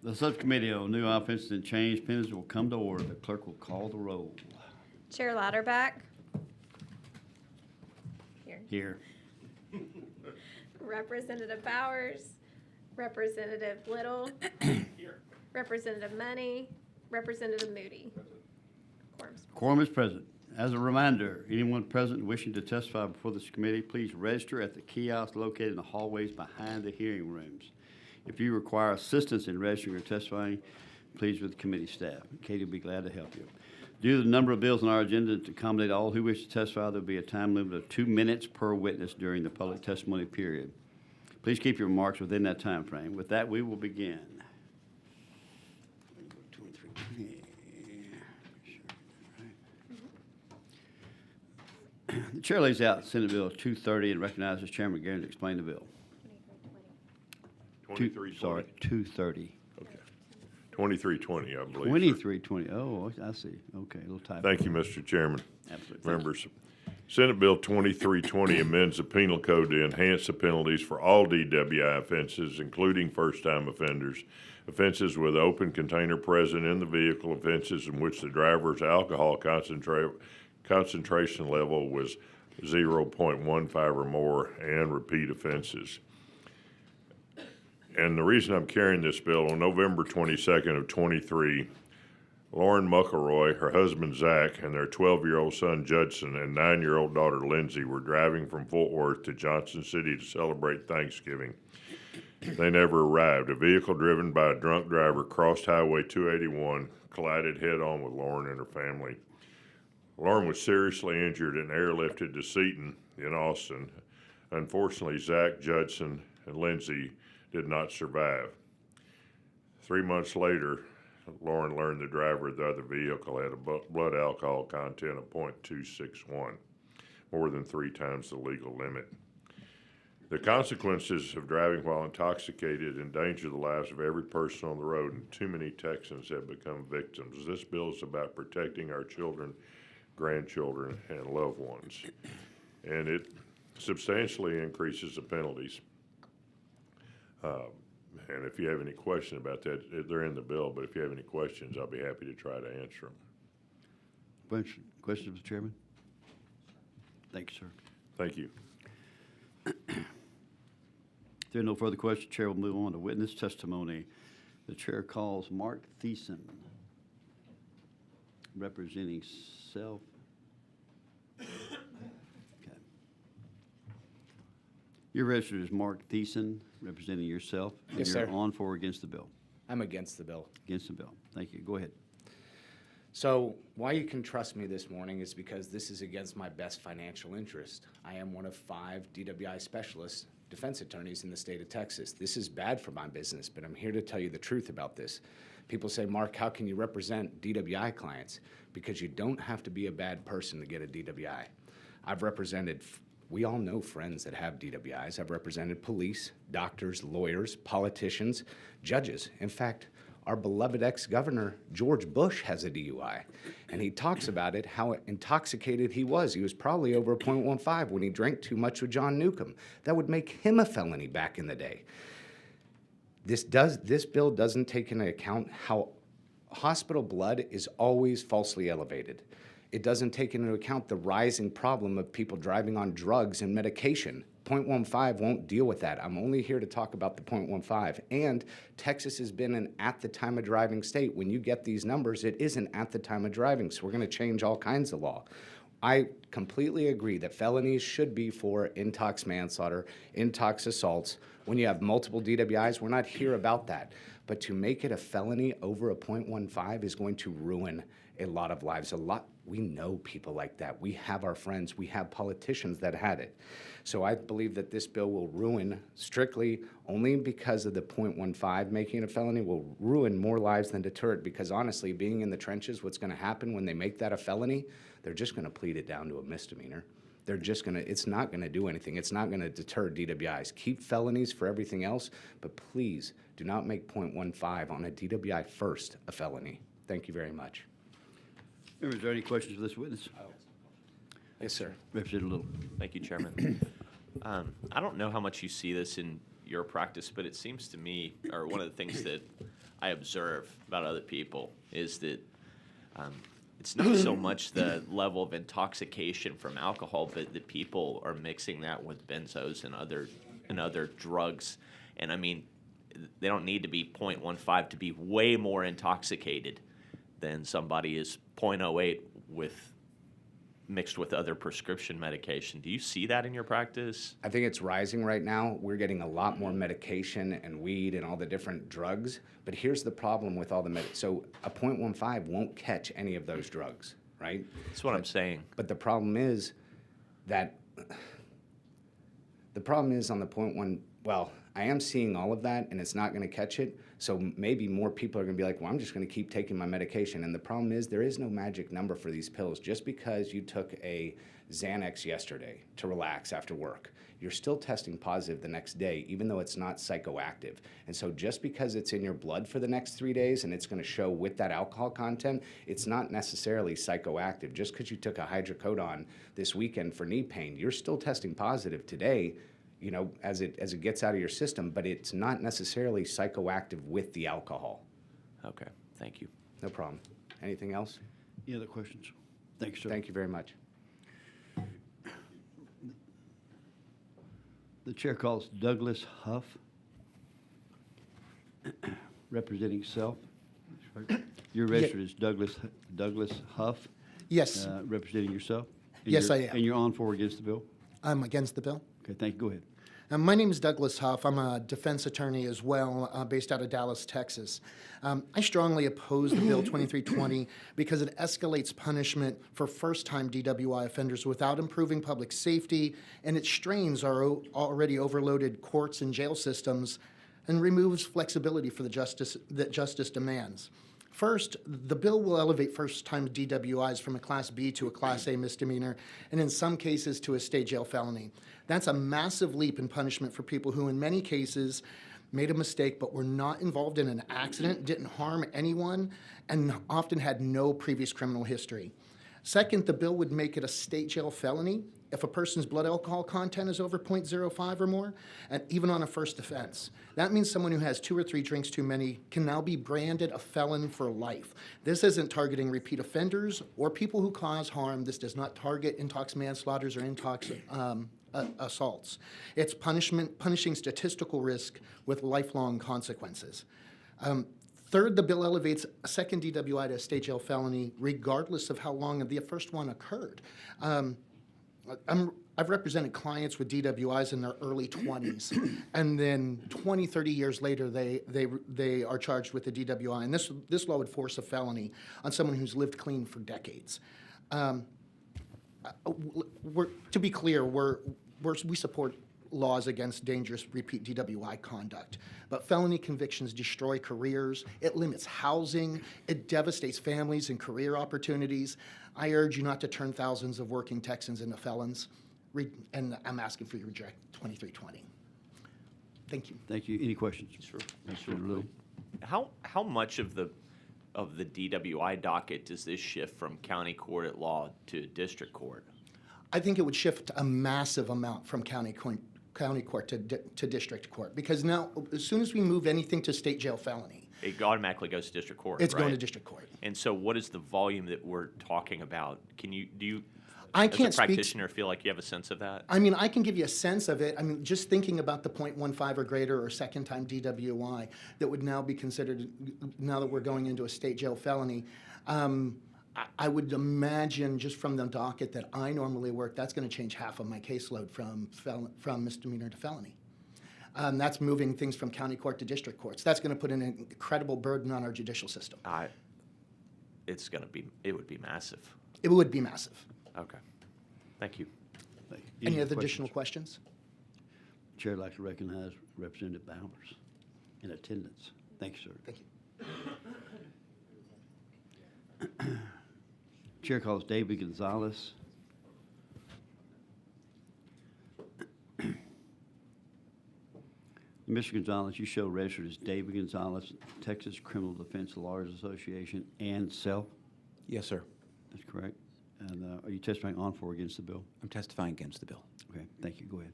The subcommittee on new offenses and change penalties will come to order. The clerk will call the roll. Chair Louderback. Here. Here. Representative Bowers. Representative Little. Here. Representative Money. Representative Moody. Quorum is present. As a reminder, anyone present wishing to testify before this committee, please register at the kiosk located in the hallways behind the hearing rooms. If you require assistance in registering or testifying, please with the committee staff. Katie will be glad to help you. Due to the number of bills on our agenda to accommodate all who wish to testify, there will be a time limit of 2 minutes per witness during the public testimony period. Please keep your remarks within that time frame. With that, we will begin. The chair lays out Senate Bill 230 and recognizes Chairman Guerin to explain the bill. 2320. 230. Okay. 2320, I believe. 2320. Oh, I see. Okay, a little typo. Thank you, Mr. Chairman. Absolutely. Members, Senate Bill 2320 amends the penal code to enhance the penalties for all DWI offenses, including first-time offenders, offenses with open container present in the vehicle, offenses in which the driver's alcohol concentration level was 0.15 or more, and repeat offenses. And the reason I'm carrying this bill, on November 22nd of 23, Lauren McElroy, her husband Zach, and their 12-year-old son Judson and 9-year-old daughter Lindsay were driving from Fort Worth to Johnson City to celebrate Thanksgiving. They never arrived. A vehicle driven by a drunk driver crossed Highway 281, collided head-on with Lauren and her family. Lauren was seriously injured and airlifted to Seton in Austin. Unfortunately, Zach, Judson, and Lindsay did not survive. 3 months later, Lauren learned the driver of the other vehicle had a blood alcohol content of 0.261, more than 3 times the legal limit. The consequences of driving while intoxicated endanger the lives of every person on the road, and too many Texans have become victims. This bill is about protecting our children, grandchildren, and loved ones, and it substantially increases the penalties. And if you have any question about that, they're in the bill, but if you have any questions, I'll be happy to try to answer them. Questions, Mr. Chairman? Thank you, sir. Thank you. If there are no further questions, Chair will move on to witness testimony. The Chair calls Mark Thiessen, representing self. Okay. You're registered as Mark Thiessen, representing yourself. Yes, You're sir. on for or against the bill? I'm against the bill. Against the bill. Thank you. Go ahead. So why you can trust me this morning is because this is against my best financial interest. I am one of 5 DWI specialist defense attorneys in the state of Texas. This is bad for my business, but I'm here to tell you the truth about this. People say, Mark, how can you represent DWI clients? Because you don't have to be a bad person to get a DWI. I've represented, we all know friends that have DWIs. I've represented police, doctors, lawyers, politicians, judges. In fact, our beloved ex-governor, George Bush, has a DUI. And he talks about it, how intoxicated he was. He was probably over a 0.15 when he drank too much with John Newcomb. That would make him a felony back in the day. This bill doesn't take into account how hospital blood is always falsely elevated. It doesn't take into account the rising problem of people driving on drugs and medication. 0.15 won't deal with that. I'm only here to talk about the 0.15. And Texas has been an at the time of driving state. When you get these numbers, it isn't at the time of driving, so we're going to change all kinds of law. I completely agree that felonies should be for intox manslaughter, intox assaults. When you have multiple DWIs, we're not here about that. But to make it a felony over a 0.15 is going to ruin a lot of lives. We know people like that. We have our friends. We have politicians that had it. So I believe that this bill will ruin, strictly only because of the 0.15 making it a felony, will ruin more lives than deter it, because honestly, being in the trenches, what's going to happen when they make that a felony, they're just going to plead it down to a misdemeanor. They're just going to, it's not going to do anything. It's not going to deter DWIs. Keep felonies for everything else, but please do not make 0.15 on a DWI first a felony. Thank you very much. Members, are there any questions for this witness? Yes, sir. Representative Little. Thank you, Chairman. I don't know how much you see this in your practice, but it seems to me, or one of the things that I observe about other people is that it's not so much the level of intoxication from alcohol, but that people are mixing that with benzos and other drugs. And I mean, they don't need to be 0.15 to be way more intoxicated than somebody is 0.08 mixed with other prescription medication. Do you see that in your practice? I think it's rising right now. We're getting a lot more medication and weed and all the different drugs. But here's the problem with all the so a 0.15 won't catch any of those drugs, right? That's what I'm saying. But the problem is on the 0.1, well, I am seeing all of that, and it's not going to catch it. So maybe more people are going to be like, well, I'm just going to keep taking my medication. And the problem is there is no magic number for these pills. Just because you took a Xanax yesterday to relax after work, you're still testing positive the next day, even though it's not psychoactive. And so just because it's in your blood for the next 3 days and it's going to show with that alcohol content, it's not necessarily psychoactive. Just because you took a hydrocodone this weekend for knee pain, you're still testing positive today, you know, as it gets out of your system, but it's not necessarily psychoactive with the alcohol. Okay, thank you. No problem. Anything else? Any other questions? Thank you, sir. Thank you very much. The chair calls Douglas Huff, representing self. You're registered as Douglas Huff, Yes, representing yourself? And Yes, you're- I am. And you're on for or against the bill? I'm against the bill. Okay, thank you. Go ahead. My name is Douglas Huff. I'm a defense attorney as well, based out of Dallas, Texas. I strongly oppose the Bill 2320 because it escalates punishment for first-time DWI offenders without improving public safety, and it strains our already overloaded courts and jail systems and removes flexibility for the justice that justice demands. First, the bill will elevate first-time DWIs from a Class B to a Class A misdemeanor, and in some cases to a state jail felony. That's a massive leap in punishment for people who, in many cases, made a mistake but were not involved in an accident, didn't harm anyone, and often had no previous criminal history. Second, the bill would make it a state jail felony if a person's blood alcohol content is over 0.05 or more, and even on a first offense. That means someone who has 2 or 3 drinks too many can now be branded a felon for life. This isn't targeting repeat offenders or people who cause harm. This does not target intox manslaughters or assaults. It's punishing statistical risk with lifelong consequences. Third, the bill elevates a second DWI to a state jail felony regardless of how long the first one occurred. I've represented clients with DWIs in their early 20s, and then 20, 30 years later, they are charged with a DWI, and this law would force a felony on someone who's lived clean for decades. To be clear, we support laws against dangerous repeat DWI conduct, but felony convictions destroy careers, it limits housing, it devastates families and career opportunities. I urge you not to turn thousands of working Texans into felons, and I'm asking for you to reject 2320. Thank you. Thank you. Any questions? Sure. Mr. Little? How much of the DWI docket does this shift from county court at law to district court? I think it would shift a massive amount from county court to district court, because now, as soon as we move anything to state jail felony, It automatically goes to district court, it's right? going to district court. And so what is the volume that we're talking about? Do you, I as can't a speak. practitioner, feel like you have a sense of that? I mean, I can give you a sense of it. I mean, just thinking about the 0.15 or greater or second-time DWI that would now be considered, now that we're going into a state jail felony, I would imagine just from the docket that I normally work, that's going to change half of my caseload from misdemeanor to felony. That's moving things from county court to district courts. That's going to put an incredible burden on our judicial system. It would be massive. It would be massive. Okay. Thank you. Thank you. Any other additional questions? Chair would like to recognize Representative Bowers in attendance. Thank you, sir. Thank you. Chair calls David Gonzalez. Mr. Gonzalez, you show registered as David Gonzalez, Texas Criminal Defense Lawyers Association, and self? Yes, sir. That's correct. And are you testifying on for or against the bill? I'm testifying against the bill. Okay, thank you. Go ahead.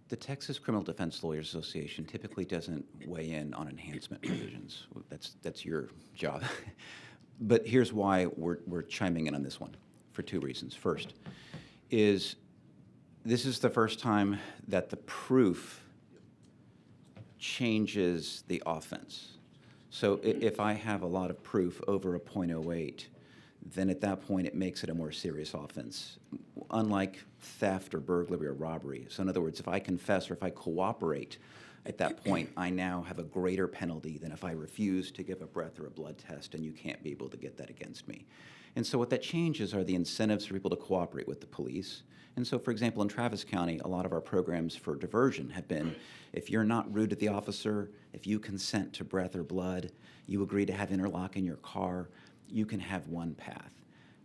The Texas Criminal Defense Lawyers Association typically doesn't weigh in on enhancement provisions. That's your job. But here's why we're chiming in on this one, for two reasons. First, is this is the first time that the proof changes the offense. So if I have a lot of proof over a .08, then at that point it makes it a more serious offense, unlike theft or burglary or robbery. So in other words, if I confess or if I cooperate, at that point I now have a greater penalty than if I refuse to give a breath or a blood test, and you can't be able to get that against me. And so what that changes are the incentives for people to cooperate with the police. And so, for example, in Travis County, a lot of our programs for diversion have been, if you're not rude to the officer, if you consent to breath or blood, you agree to have interlock in your car, you can have one path.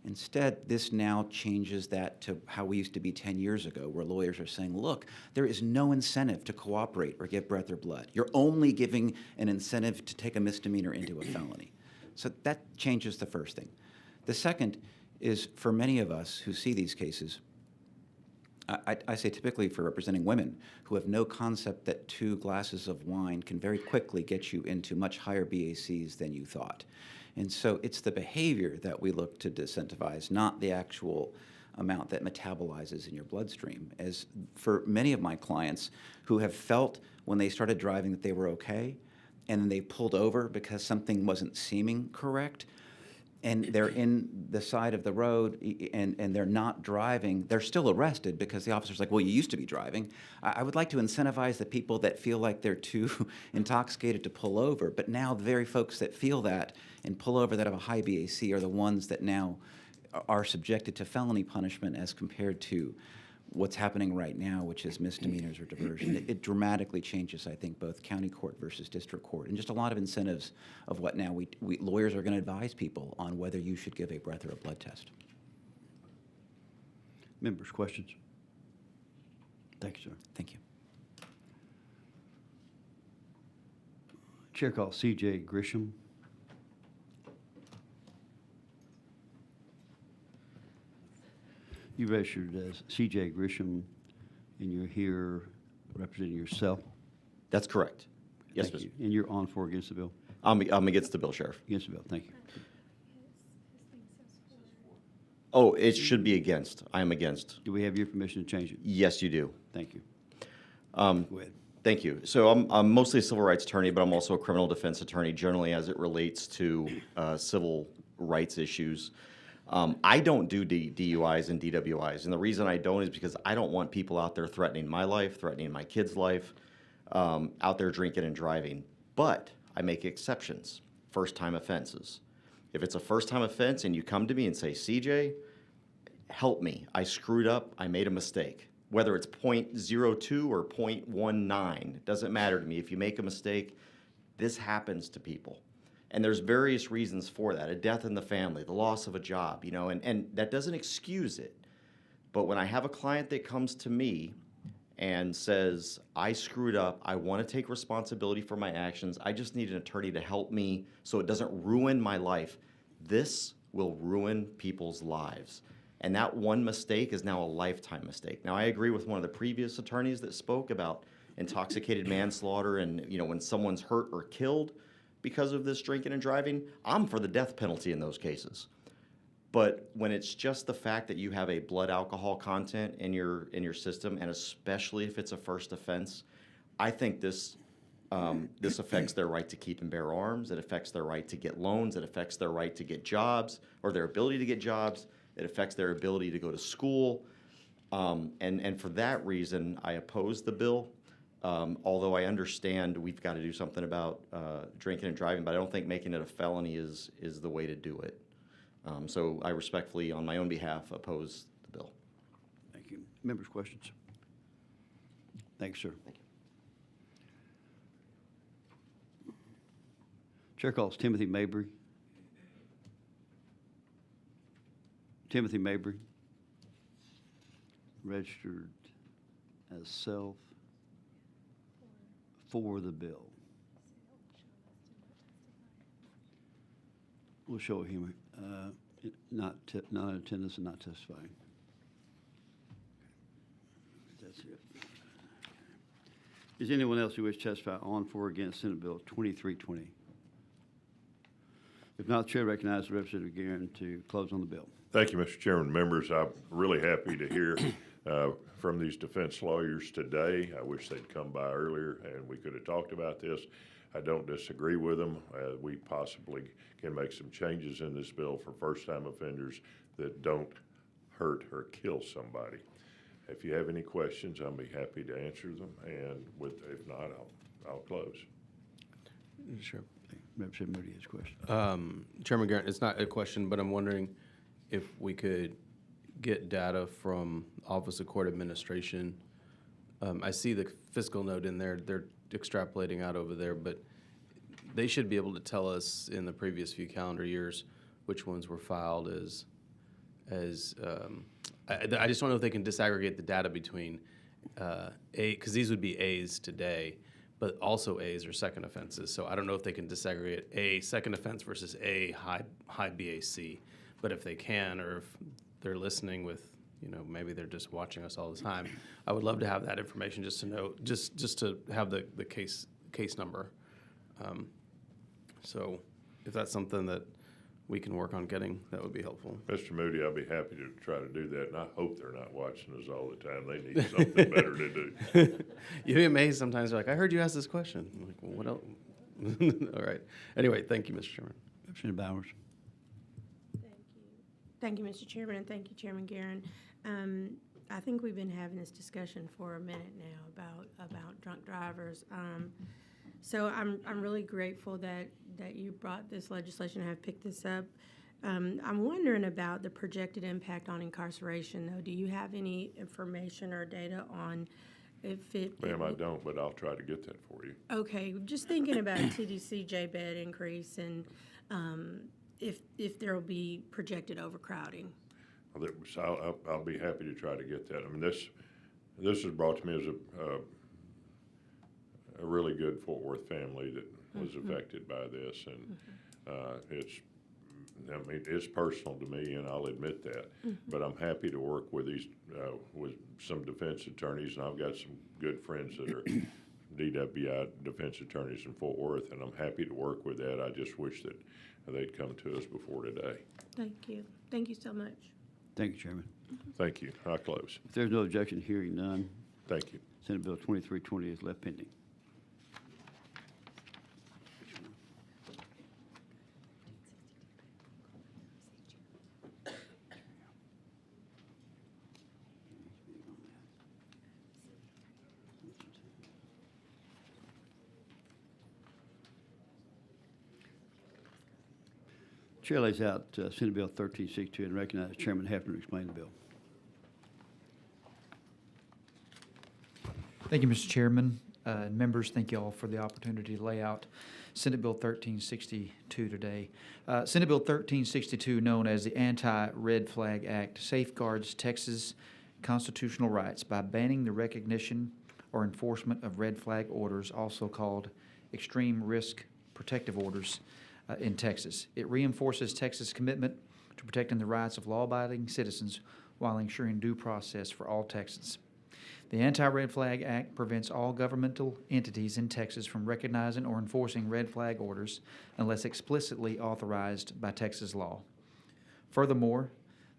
Instead, this now changes that to how we used to be 10 years ago, where lawyers are saying, look, there is no incentive to cooperate or give breath or blood. You're only giving an incentive to take a misdemeanor into a felony. So that changes the first thing. The second is, for many of us who see these cases, I say typically for representing women who have no concept that 2 glasses of wine can very quickly get you into much higher BACs than you thought. And so it's the behavior that we look to disincentivize, not the actual amount that metabolizes in your bloodstream. As for many of my clients who have felt when they started driving that they were okay, and then they pulled over because something wasn't seeming correct, and they're in the side of the road and they're not driving, they're still arrested because the officer's like, well, you used to be driving. I would like to incentivize the people that feel like they're too intoxicated to pull over, but now the very folks that feel that and pull over that have a high BAC are the ones that now are subjected to felony punishment as compared to what's happening right now, which is misdemeanors or diversion. It dramatically changes, I think, both county court versus district court, and just a lot of incentives of what now we lawyers are going to advise people on whether you should give a breath or a blood test. Members, questions? Thank you, sir. Thank you. Chair calls C.J. Grisham. You registered as C.J. Grisham, and you're here representing yourself? That's correct. Yes, Thank Mr. you. And you're on for or against the bill? I'm against the bill, Sheriff. Against the bill, thank you. Oh, it should be against. I am against. Do we have your permission to change it? Yes, you do. Thank you. Um, Go ahead. Thank you. So I'm mostly a civil rights attorney, but I'm also a criminal defense attorney, generally as it relates to civil rights issues. I don't do DUIs and DWIs, and the reason I don't is because I don't want people out there threatening my life, threatening my kid's life, out there drinking and driving. But I make exceptions, first-time offenses. If it's a first-time offense and you come to me and say, CJ, help me, I screwed up, I made a mistake. Whether it's .02 or .19, it doesn't matter to me. If you make a mistake, this happens to people. And there's various reasons for that, a death in the family, the loss of a job, you know, and that doesn't excuse it. But when I have a client that comes to me and says, I screwed up, I want to take responsibility for my actions, I just need an attorney to help me so it doesn't ruin my life, this will ruin people's lives. And that one mistake is now a lifetime mistake. Now, I agree with one of the previous attorneys that spoke about intoxicated manslaughter and, you know, when someone's hurt or killed because of this drinking and driving, I'm for the death penalty in those cases. But when it's just the fact that you have a blood alcohol content in your system, and especially if it's a first offense, I think this affects their right to keep and bear arms. It affects their right to get loans. It affects their right to get jobs, or their ability to get jobs. It affects their ability to go to school. And for that reason, I oppose the bill. Although I understand we've got to do something about drinking and driving, but I don't think making it a felony is the way to do it. So I respectfully, on my own behalf, oppose the bill. Thank you. Members, questions? Thanks, sir. Thank you. Chair calls Timothy Mabry. Timothy Mabry, registered as self for the bill. We'll show him not in attendance and not testifying. That's it. Is anyone else who wishes to testify on, for, or against Senate Bill 2320? If not, the chair recognizes Representative Guerin to close on the bill. Thank you, Mr. Chairman. Members, I'm really happy to hear from these defense lawyers today. I wish they'd come by earlier and we could have talked about this. I don't disagree with them. We possibly can make some changes in this bill for first-time offenders that don't hurt or kill somebody. If you have any questions, I'll be happy to answer them, and if not, I'll close. Sure. Representative Moody has a question. Chairman Garrett, it's not a question, but I'm wondering if we could get data from Office of Court Administration. I see the fiscal note in there. They're extrapolating out over there, but they should be able to tell us in the previous few calendar years which ones were filed I just don't know if they can disaggregate the data between because these would be A's today, but also A's are second offenses. So I don't know if they can disaggregate A second offense versus A high BAC. But if they can, or if they're listening with, maybe they're just watching us all the time, I would love to have that information just to know, just to have the case number. So if that's something that we can work on getting, that would be helpful. Mr. Moody, I'll be happy to try to do that, and I hope they're not watching us all the time. They need something better to do. You'd be amazed sometimes. They're like, I heard you ask this question. I'm like, well, what else? All right. Anyway, thank you, Mr. Chairman. Representative Bowers. Thank you, Mr. Chairman, and thank you, Chairman Guerin. I think we've been having this discussion for a minute now about drunk drivers. So I'm really grateful that you brought this legislation and have picked this up. I'm wondering about the projected impact on incarceration, though. Do you have any information or data on if it? Ma'am, I don't, but I'll try to get that for you. Okay, just thinking about TDCJ bed increase and if there will be projected overcrowding. I'll be happy to try to get that. I mean, this was brought to me as a really good Fort Worth family that was affected by this, and it's personal to me, and I'll admit that. But I'm happy to work with with some defense attorneys, and I've got some good friends that are DWI defense attorneys in Fort Worth, and I'm happy to work with that. I just wish that they'd come to us before today. Thank you. Thank you so much. Thank you, Chairman. Thank you. I'll close. If there's no objection, hearing none, Thank you. Senate Bill 2320 is left pending. Chair lays out Senate Bill 1362 and recognizes Chairman Hefner to explain the bill. Thank you, Mr. Chairman. And members, thank you all for the opportunity to lay out Senate Bill 1362 today. Senate Bill 1362, known as the Anti-Red Flag Act, safeguards Texas constitutional rights by banning the recognition or enforcement of red flag orders, also called extreme risk protective orders, in Texas. It reinforces Texas' commitment to protecting the rights of law-abiding citizens while ensuring due process for all Texans. The Anti-Red Flag Act prevents all governmental entities in Texas from recognizing or enforcing red flag orders unless explicitly authorized by Texas law. Furthermore,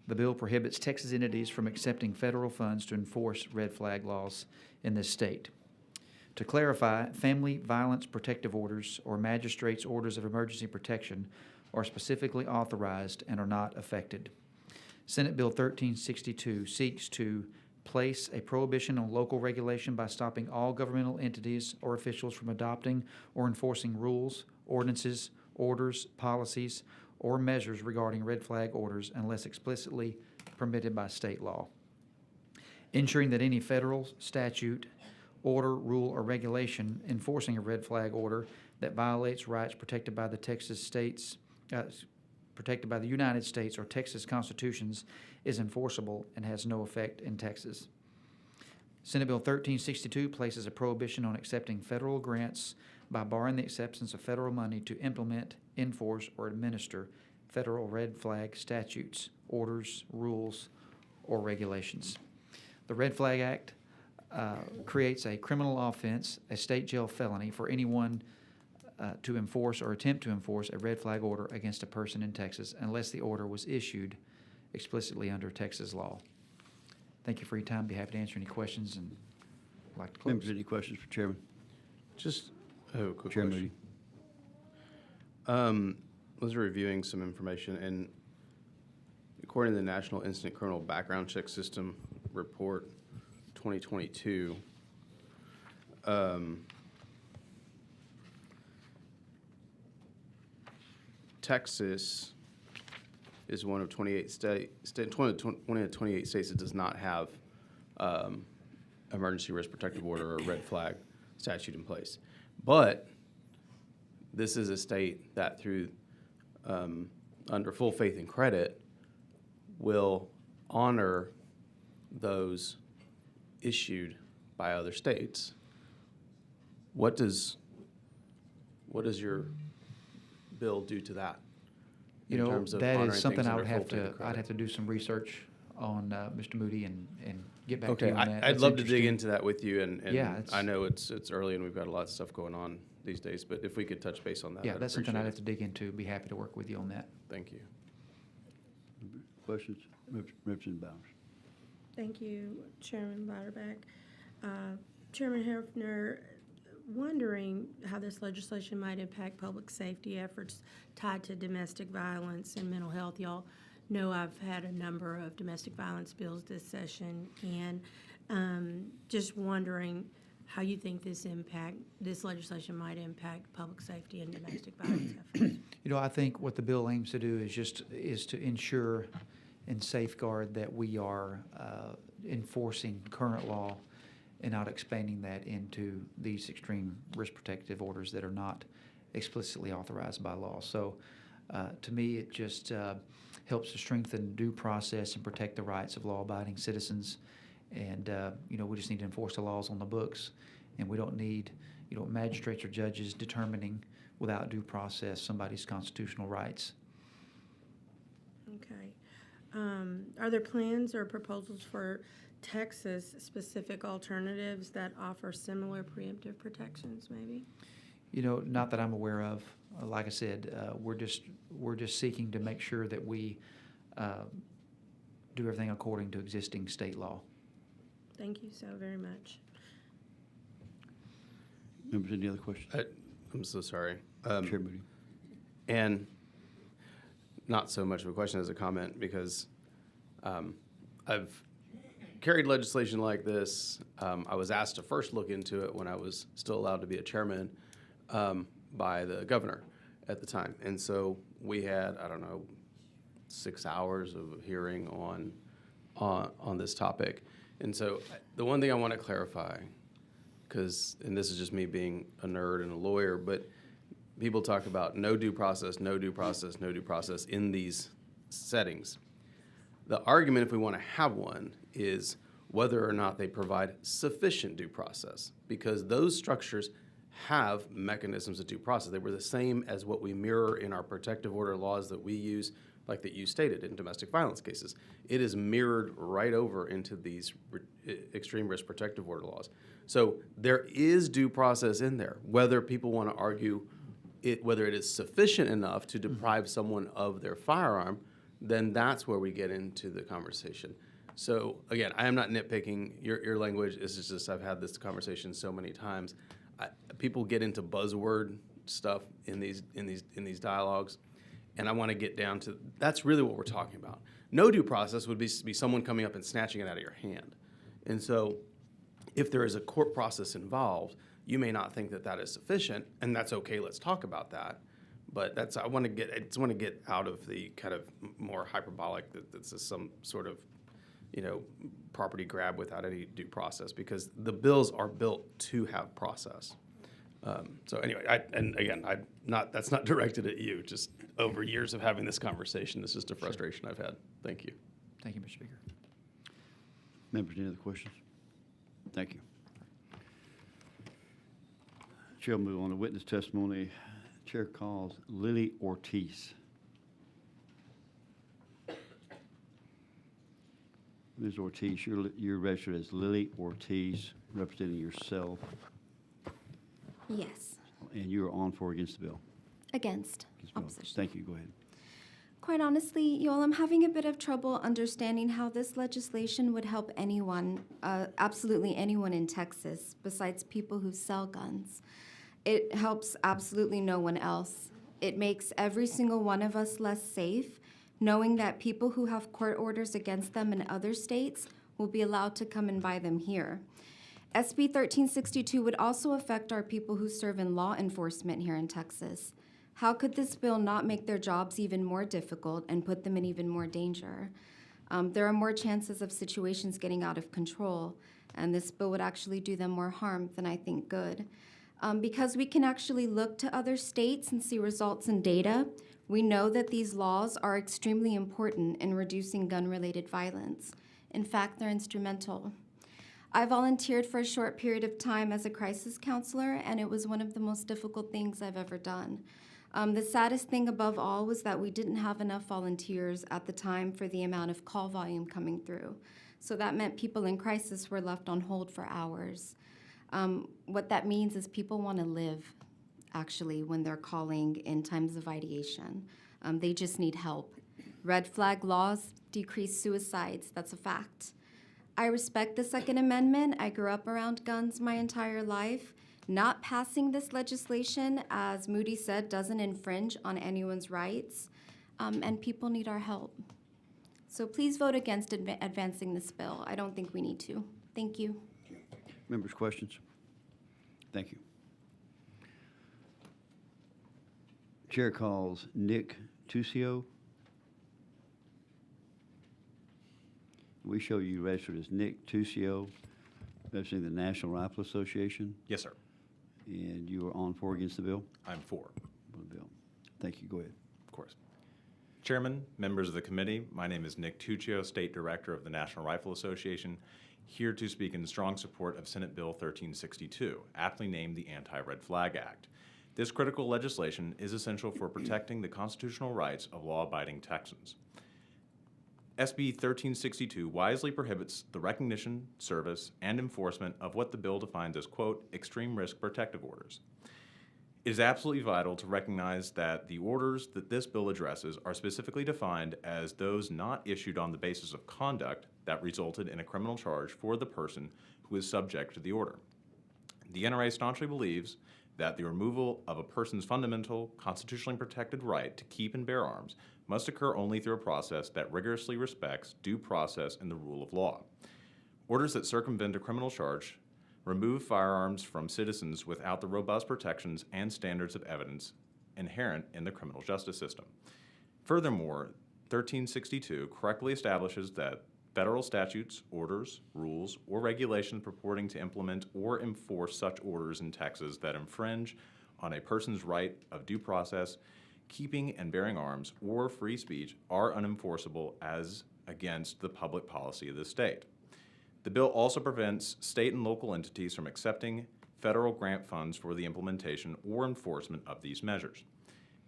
the bill prohibits Texas entities from accepting federal funds to enforce red flag laws in this state. To clarify, family violence protective orders or magistrates' orders of emergency protection are specifically authorized and are not affected. Senate Bill 1362 seeks to place a prohibition on local regulation by stopping all governmental entities or officials from adopting or enforcing rules, ordinances, orders, policies, or measures regarding red flag orders unless explicitly permitted by state law. Ensuring that any federal statute, order, rule, or regulation enforcing a red flag order that violates rights protected by the protected by the United States or Texas constitutions is enforceable and has no effect in Texas. Senate Bill 1362 places a prohibition on accepting federal grants by barring the acceptance of federal money to implement, enforce, or administer federal red flag statutes, orders, rules, or regulations. The Red Flag Act creates a criminal offense, a state jail felony for anyone to enforce or attempt to enforce a red flag order against a person in Texas unless the order was issued explicitly under Texas law. Thank you for your time. Be happy to answer any questions, and I'd like to close. Members, any questions for Chairman? Just a quick Chair question. Moody. Was reviewing some information, and according to the National Instant Criminal Background Check System Report 2022, Texas is one of 28 states that does not have emergency risk protective order or red flag statute in place. But this is a state that through under full faith and credit will honor those issued by other states. What does your bill do to that? You in know, terms of that honoring is something things I under would full have faith and to, credit? I'd have to do some research on, Mr. Moody and get back to Okay, you on that. I'd That's love to dig interesting. into that with you, and Yeah, I it's- know it's early and we've got a lot of stuff going on these days, but if we could touch base on that, Yeah, I'd that's something appreciate I'd have it. to dig into. Be happy to work with you on that. Thank you. Questions? Representative Bowers. Thank you, Chairman Lauterbach. Chairman Hefner, wondering how this legislation might impact public safety efforts tied to domestic violence and mental health. Y'all know I've had a number of domestic violence bills this session, and just wondering how you think this legislation might impact public safety and domestic violence efforts. You know, I think what the bill aims to do is to ensure and safeguard that we are enforcing current law and not expanding that into these extreme risk protective orders that are not explicitly authorized by law. So, to me, it just helps to strengthen due process and protect the rights of law-abiding citizens. And you know, we just need to enforce the laws on the books, and we don't need, you know, magistrates or judges determining without due process somebody's constitutional rights. Okay. Are there plans or proposals for Texas-specific alternatives that offer similar preemptive protections, maybe? You know, not that I'm aware of. Like I said, we're just seeking to make sure that we do everything according to existing state law. Thank you so very much. Members, any other questions? I'm so sorry. Chair Moody. And not so much of a question as a comment, because I've carried legislation like this. I was asked to first look into it when I was still allowed to be a chairman by the governor at the time. And so we had, 6 hours of hearing on this topic. And so the one thing I want to clarify, and this is just me being a nerd and a lawyer, but people talk about no due process, no due process, no due process in these settings. The argument, if we want to have one, is whether or not they provide sufficient due process, because those structures have mechanisms of due process. They were the same as what we mirror in our protective order laws that we use, like that you stated, in domestic violence cases. It is mirrored right over into these extreme risk protective order laws. So there is due process in there. Whether people want to argue whether it is sufficient enough to deprive someone of their firearm, then that's where we get into the conversation. So again, I am not nitpicking your language. It's just I've had this conversation so many times. People get into buzzword stuff in these dialogues, and I want to get down to that's really what we're talking about. No due process would be someone coming up and snatching it out of your hand, and so if there is a court process involved, you may not think that is sufficient, and that's okay. Let's talk about that. But I want to get out of the kind of more hyperbolic that this is some sort of, property grab without any due process, because the bills are built to have process. So anyway, that's not directed at you. Just over years of having this conversation, this is just a frustration I've had. Thank you. Thank you, Mr. Speaker. Members, any other questions? Thank you. Chair will move on to witness testimony. Chair calls Lily Ortiz. Ms. Ortiz, you're registered as Lily Ortiz, representing yourself, Yes. and you are on for or against the bill? Against. Against the bill. Opposition. Thank you. Go ahead. Quite honestly, y'all, I'm having a bit of trouble understanding how this legislation would help anyone, absolutely anyone in Texas, besides people who sell guns. It helps absolutely no one else. It makes every single one of us less safe, knowing that people who have court orders against them in other states will be allowed to come and buy them here. SB 1362 would also affect our people who serve in law enforcement here in Texas. How could this bill not make their jobs even more difficult and put them in even more danger? There are more chances of situations getting out of control, and this bill would actually do them more harm than I think good. Because we can actually look to other states and see results and data, we know that these laws are extremely important in reducing gun-related violence. In fact, they're instrumental. I volunteered for a short period of time as a crisis counselor, and it was one of the most difficult things I've ever done. The saddest thing above all was that we didn't have enough volunteers at the time for the amount of call volume coming through. So that meant people in crisis were left on hold for hours. What that means is people want to live, actually, when they're calling in times of ideation. They just need help. Red flag laws decrease suicides. That's a fact. I respect the Second Amendment. I grew up around guns my entire life. Not passing this legislation, as Moody said, doesn't infringe on anyone's rights, and people need our help. So please vote against advancing this bill. I don't think we need to. Thank you. Members, questions? Thank you. Chair calls Nick Tucio. We show you registered as Nick Tucio, representing the National Rifle Association, Yes, sir. and you are on for or against the bill? I'm for. For the bill. Thank you. Go ahead. Of course. Chairman, members of the committee, my name is Nick Tuccio, State Director of the National Rifle Association, here to speak in strong support of Senate Bill 1362, aptly named the Anti-Red Flag Act. This critical legislation is essential for protecting the constitutional rights of law-abiding Texans. SB 1362 wisely prohibits the recognition, service, and enforcement of what the bill defines as, quote, extreme risk protective orders. It is absolutely vital to recognize that the orders that this bill addresses are specifically defined as those not issued on the basis of conduct that resulted in a criminal charge for the person who is subject to the order. The NRA staunchly believes that the removal of a person's fundamental, constitutionally protected right to keep and bear arms must occur only through a process that rigorously respects due process and the rule of law. Orders that circumvent a criminal charge remove firearms from citizens without the robust protections and standards of evidence inherent in the criminal justice system. Furthermore, 1362 correctly establishes that federal statutes, orders, rules, or regulations purporting to implement or enforce such orders in Texas that infringe on a person's right of due process, keeping and bearing arms, or free speech are unenforceable as against the public policy of the state. The bill also prevents state and local entities from accepting federal grant funds for the implementation or enforcement of these measures.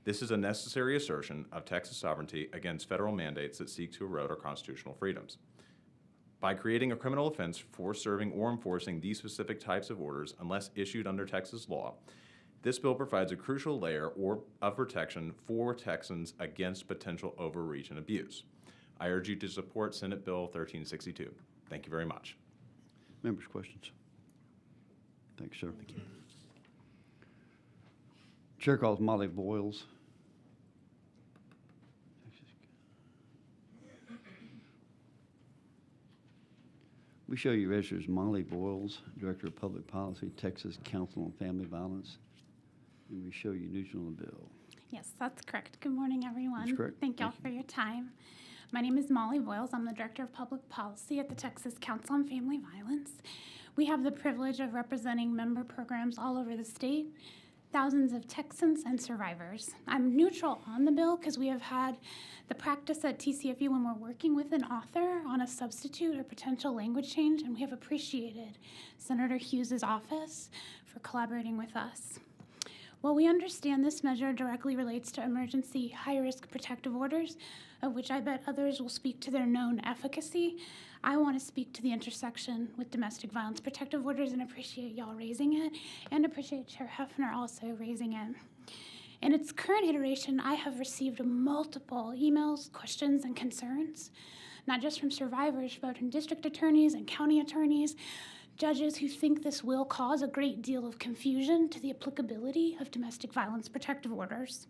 This is a necessary assertion of Texas sovereignty against federal mandates that seek to erode our constitutional freedoms. By creating a criminal offense for serving or enforcing these specific types of orders unless issued under Texas law, this bill provides a crucial layer of protection for Texans against potential overreach and abuse. I urge you to support Senate Bill 1362. Thank you very much. Members, questions? Thanks, sir. Thank you. Chair calls Molly Boyles. We show you registered as Molly Boyles, Director of Public Policy, Texas Council on Family Violence. And we show you neutral on the bill. Yes, that's correct. Good morning, everyone. That's correct. Thank y'all Thank for your time. My name is Molly Boyles. I'm the Director of Public Policy at the Texas Council on Family Violence. We have the privilege of representing member programs all over the state, thousands of Texans and survivors. I'm neutral on the bill because we have had the practice at TCFU when we're working with an author on a substitute or potential language change, and we have appreciated Senator Hughes's office for collaborating with us. While we understand this measure directly relates to emergency high-risk protective orders, of which I bet others will speak to their known efficacy, I want to speak to the intersection with domestic violence protective orders and appreciate y'all raising it, and appreciate Chair Hefner also raising it. In its current iteration, I have received multiple emails, questions, and concerns, not just from survivors, but from district attorneys and county attorneys, judges who think this will cause a great deal of confusion to the applicability of domestic violence protective orders.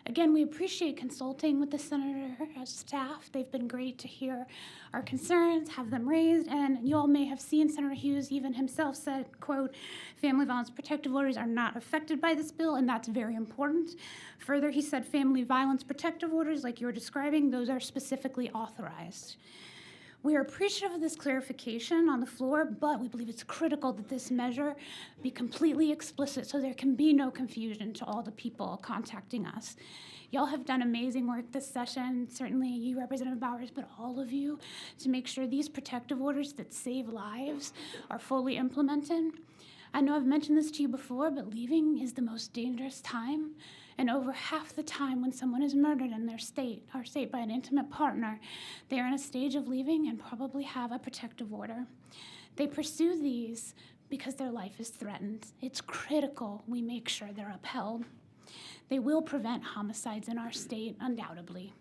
Again, we appreciate consulting with the Senator's staff. They've been great to hear our concerns, have them raised, and you all may have seen Senator Hughes even himself said, quote, family violence protective orders are not affected by this bill, and that's very important. Further, he said family violence protective orders, like you were describing, those are specifically authorized. We are appreciative of this clarification on the floor, but we believe it's critical that this measure be completely explicit so there can be no confusion to all the people contacting us. Y'all have done amazing work this session, certainly you, Representative Bowers, but all of you, to make sure these protective orders that save lives are fully implemented. I know I've mentioned this to you before, but leaving is the most dangerous time. And over half the time when someone is murdered in their state, our state, by an intimate partner, they are in a stage of leaving and probably have a protective order. They pursue these because their life is threatened. It's critical we make sure they're upheld. They will prevent homicides in our state, undoubtedly.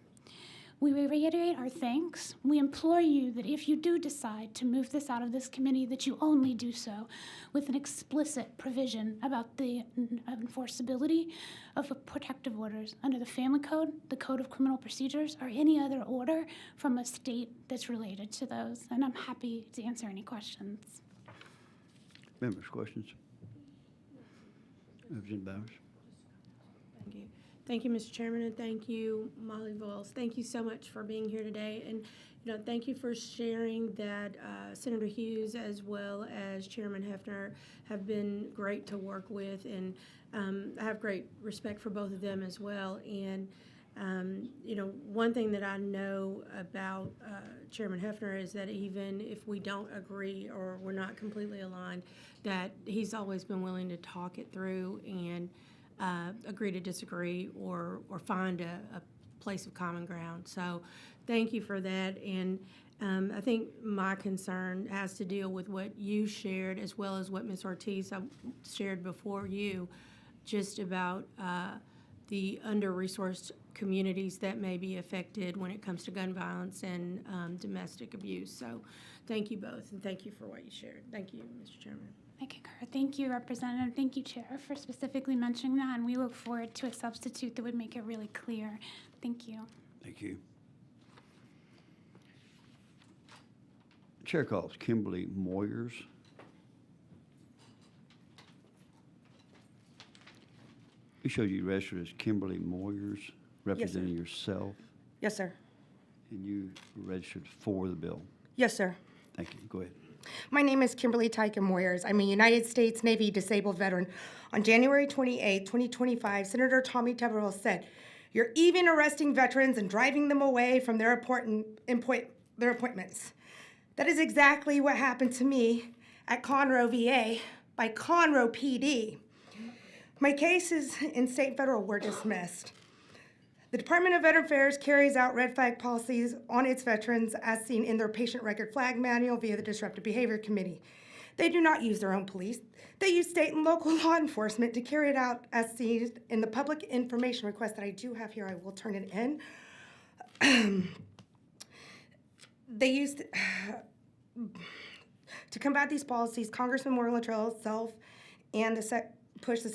We reiterate our thanks. We implore you that if you do decide to move this out of this committee, that you only do so with an explicit provision about the enforceability of protective orders under the Family Code, the Code of Criminal Procedures, or any other order from a state that's related to those. And I'm happy to answer any questions. Members, questions? Representative Bowers. Thank you. Thank you, Mr. Chairman, and thank you, Molly Voiles. Thank you so much for being here today. And, thank you for sharing that Senator Hughes as well as Chairman Hefner have been great to work with. And I have great respect for both of them as well. And, one thing that I know about Chairman Hefner is that even if we don't agree or we're not completely aligned, that he's always been willing to talk it through and agree to disagree or find a place of common ground. So thank you for that. And I think my concern has to deal with what you shared as well as what Ms. Ortiz shared before you, just about the under-resourced communities that may be affected when it comes to gun violence and domestic abuse. So thank you both, and thank you for what you shared. Thank you, Mr. Chairman. I concur. Thank you, Representative. Thank you, Chair, for specifically mentioning that, and we look forward to a substitute that would make it really clear. Thank you. Thank you. Chair calls Kimberly Moyers. We showed you registered as Kimberly Moyers, representing yourself, Yes, sir. and you registered for the bill. Yes, sir. Thank you. Go ahead. My name is Kimberly Tyken Moyers. I'm a United States Navy disabled veteran. On January 28, 2025, Senator Tommy Tuberville said, "You're even arresting veterans and driving them away from their appointments." That is exactly what happened to me at Conroe, VA, by Conroe PD. My cases in state and federal were dismissed. The Department of Veteran Affairs carries out red flag policies on its veterans as seen in their patient record flag manual via the Disruptive Behavior Committee. They do not use their own police. They use state and local law enforcement to carry it out as seen in the public information request that I do have here. I will turn it in. They used to combat these policies, Congressman Moore Luttrell itself and push the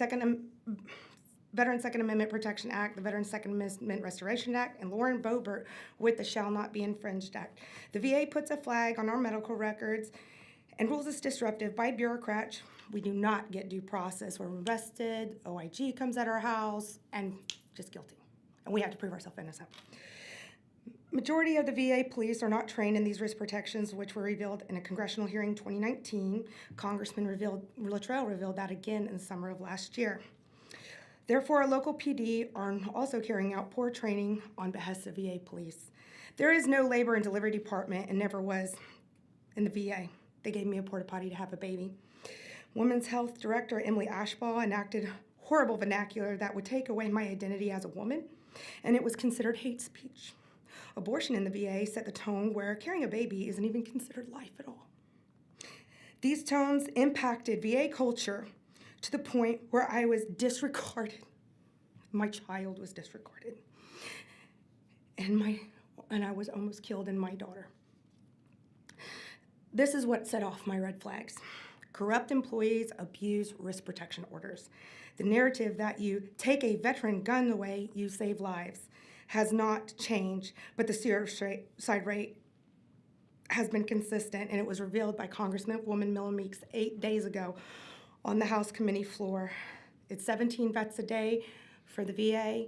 Veteran Second Amendment Protection Act, the Veteran Second Amendment Restoration Act, and Lauren Boebert with the Shall Not Be Infringed Act. The VA puts a flag on our medical records and rules us disruptive by bureaucrats. We do not get due process. We're arrested, OIG comes at our house, and just guilty. And we have to prove ourselves innocent. Majority of the VA police are not trained in these risk protections, which were revealed in a congressional hearing in 2019. Congressman Luttrell revealed that again in the summer of last year. Therefore, our local PD are also carrying out poor training on behest of VA police. There is no labor and delivery department and never was in the VA. They gave me a porta potty to have a baby. Women's Health Director Emily Ashbaugh enacted horrible vernacular that would take away my identity as a woman, and it was considered hate speech. Abortion in the VA set the tone where carrying a baby isn't even considered life at all. These tones impacted VA culture to the point where I was disregarded. My child was disregarded. And I was almost killed, and my daughter. This is what set off my red flags. Corrupt employees abuse risk protection orders. The narrative that you take a veteran gun away, you save lives, has not changed, but the suicide rate has been consistent, and it was revealed by Congresswoman Miller Meeks 8 days ago on the House committee floor. It's 17 vets a day for the VA.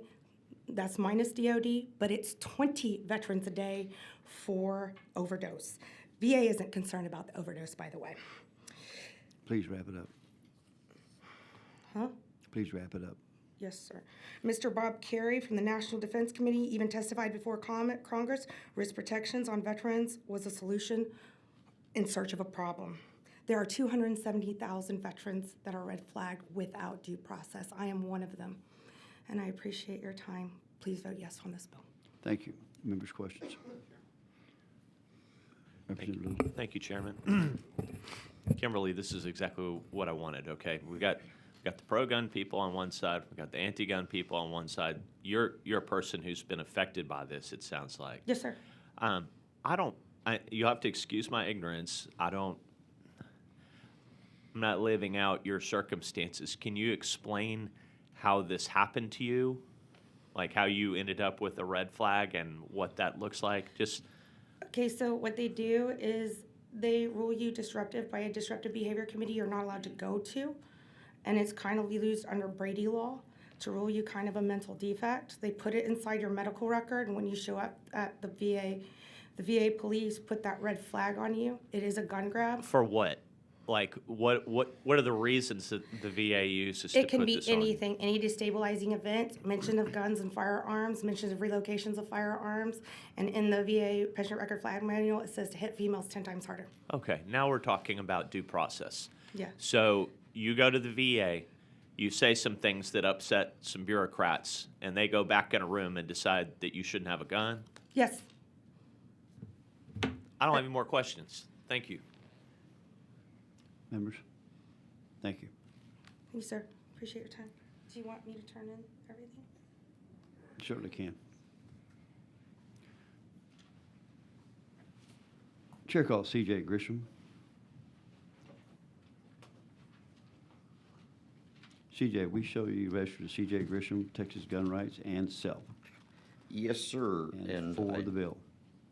That's minus DOD, but it's 20 veterans a day for overdose. VA isn't concerned about the overdose, by the way. Please wrap it up. Huh? Please wrap it up. Yes, sir. Mr. Bob Carey from the National Defense Committee even testified before Congress, risk protections on veterans was a solution in search of a problem. There are 270,000 veterans that are red flagged without due process. I am one of them, and I appreciate your time. Please vote yes on this bill. Thank you. Members' questions? Representative Little. Thank you, Chairman. Kimberly, this is exactly what I wanted, okay? We got the pro-gun people on one side, we got the anti-gun people on one side. You're a person who's been affected by this, it sounds like. Yes, sir. You have to excuse my ignorance. I'm not living out your circumstances. Can you explain how this happened to you? Like how you ended up with a red flag and what that looks like? Okay, so what they do is they rule you disruptive by a disruptive behavior committee you're not allowed to go to. And it's kind of used under Brady law to rule you kind of a mental defect. They put it inside your medical record, and when you show up at the VA police put that red flag on you. It is a gun grab. For what? Like, what are the reasons that the VA uses to It can put be this on? anything, any destabilizing event, mention of guns and firearms, mentions of relocations of firearms, and in the VA patient record flag manual, it says to hit females 10 times harder. Okay, now we're talking about due process. Yeah. So you go to the VA, you say some things that upset some bureaucrats, and they go back in a room and decide that you shouldn't have a gun? Yes. I don't have any more questions. Thank you. Members? Thank you. Thank you, sir. Appreciate your time. Do you want me to turn in everything? Certainly can. Chair calls C.J. Grisham. C.J., we show you registered to C.J. Grisham, Texas Gun Rights and Self. Yes, sir. And for the bill.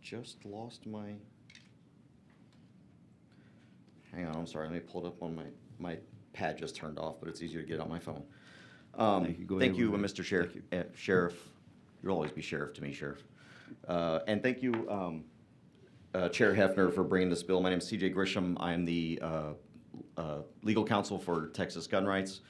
Just lost my... Hang on, I'm sorry. Let me pull it up on my pad just turned off, but it's easier to get it on my phone. Thank you. Go Thank ahead, you, William. Mr. Sheriff. Sheriff, you'll always be sheriff to me, Sheriff. And thank you, Chair Hefner, for bringing this bill. My name is C.J. Grisham. I am the legal counsel for Texas Gun Rights,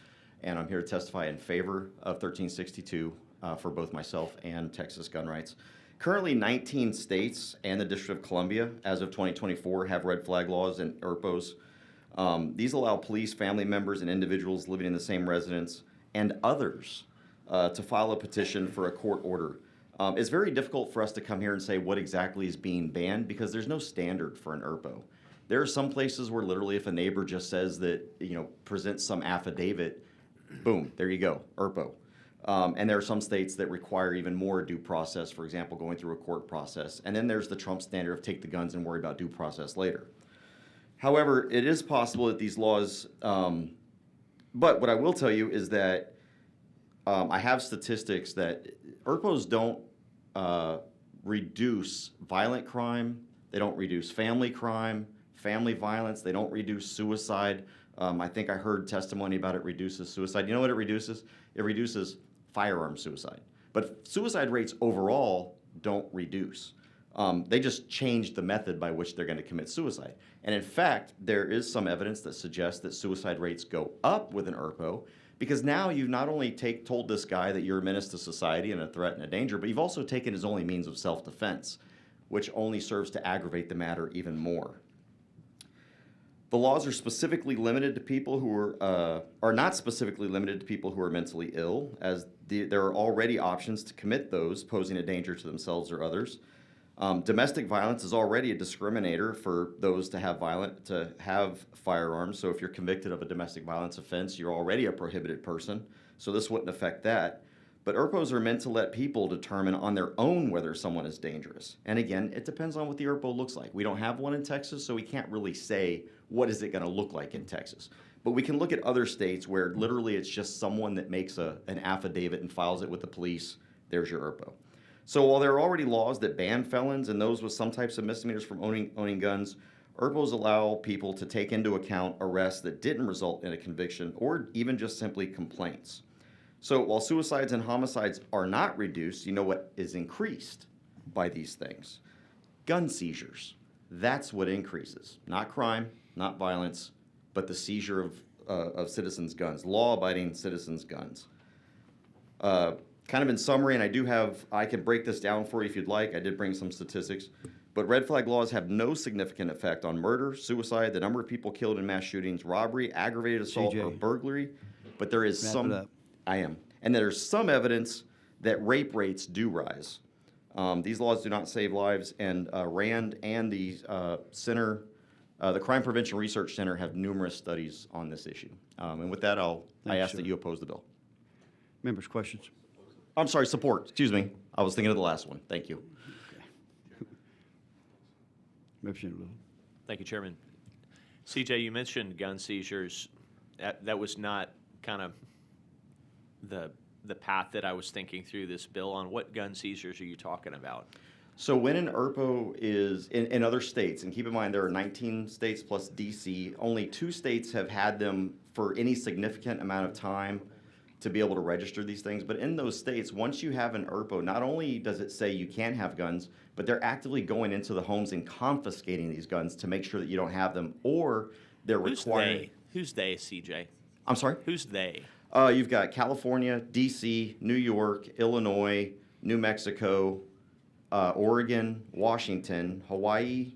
and I'm here to testify in favor of 1362 for both myself and Texas Gun Rights. Currently, 19 states and the District of Columbia, as of 2024, have red flag laws and ERPOs. These allow police, family members, and individuals living in the same residence and others to file a petition for a court order. It's very difficult for us to come here and say what exactly is being banned because there's no standard for an ERPO. There are some places where literally if a neighbor just says that, presents some affidavit, boom, there you go, ERPO. And there are some states that require even more due process, for example, going through a court process. And then there's the Trump standard of take the guns and worry about due process later. However, it is possible that these laws, but what I will tell you is that I have statistics that ERPOs don't reduce violent crime, they don't reduce family crime, family violence, they don't reduce suicide. I think I heard testimony about it reduces suicide. You know what it reduces? It reduces firearm suicide. But suicide rates overall don't reduce. They just changed the method by which they're going to commit suicide. And in fact, there is some evidence that suggests that suicide rates go up with an ERPO because now you've not only told this guy that you're a menace to society and a threat and a danger, but you've also taken his only means of self-defense, which only serves to aggravate the matter even more. The laws are specifically limited to people who are not specifically limited to people who are mentally ill, as there are already options to commit those posing a danger to themselves or others. Domestic violence is already a discriminator for those to have firearms. So if you're convicted of a domestic violence offense, you're already a prohibited person. So this wouldn't affect that. But ERPOs are meant to let people determine on their own whether someone is dangerous. And again, it depends on what the ERPO looks like. We don't have one in Texas, so we can't really say what is it going to look like in Texas. But we can look at other states where literally it's just someone that makes an affidavit and files it with the police. There's your ERPO. So while there are already laws that ban felons and those with some types of misdemeanors from owning guns, ERPOs allow people to take into account arrests that didn't result in a conviction or even just simply complaints. So while suicides and homicides are not reduced, you know what is increased by these things? Gun seizures. That's what increases. Not crime, not violence, but the seizure of citizens' guns, law-abiding citizens' guns. Kind of in summary, and I can break this down for you if you'd like. I did bring some statistics. But red flag laws have no significant effect on murder, suicide, the number of people killed in mass shootings, robbery, aggravated assault, or burglary. But there is Wrap it up. I am. And there's some evidence that rape rates do rise. These laws do not save lives, and RAND and the the Crime Prevention Research Center have numerous studies on this issue. And with that, I ask that you oppose the bill. Members, questions? I'm sorry, support. Excuse me. I was thinking of the last one. Thank you. Representative Little. Thank you, Chairman. CJ, you mentioned gun seizures. That was not kind of the path that I was thinking through this bill on. What gun seizures are you talking about? So when an ERPO is in other states, and keep in mind there are 19 states plus DC, only 2 states have had them for any significant amount of time to be able to register these things. But in those states, once you have an ERPO, not only does it say you can have guns, but they're actively going into the homes and confiscating these guns to make sure that you don't have them, or they're requiring. Who's they, CJ? I'm sorry? Who's they? You've got California, DC, New York, Illinois, New Mexico, Oregon, Washington, Hawaii.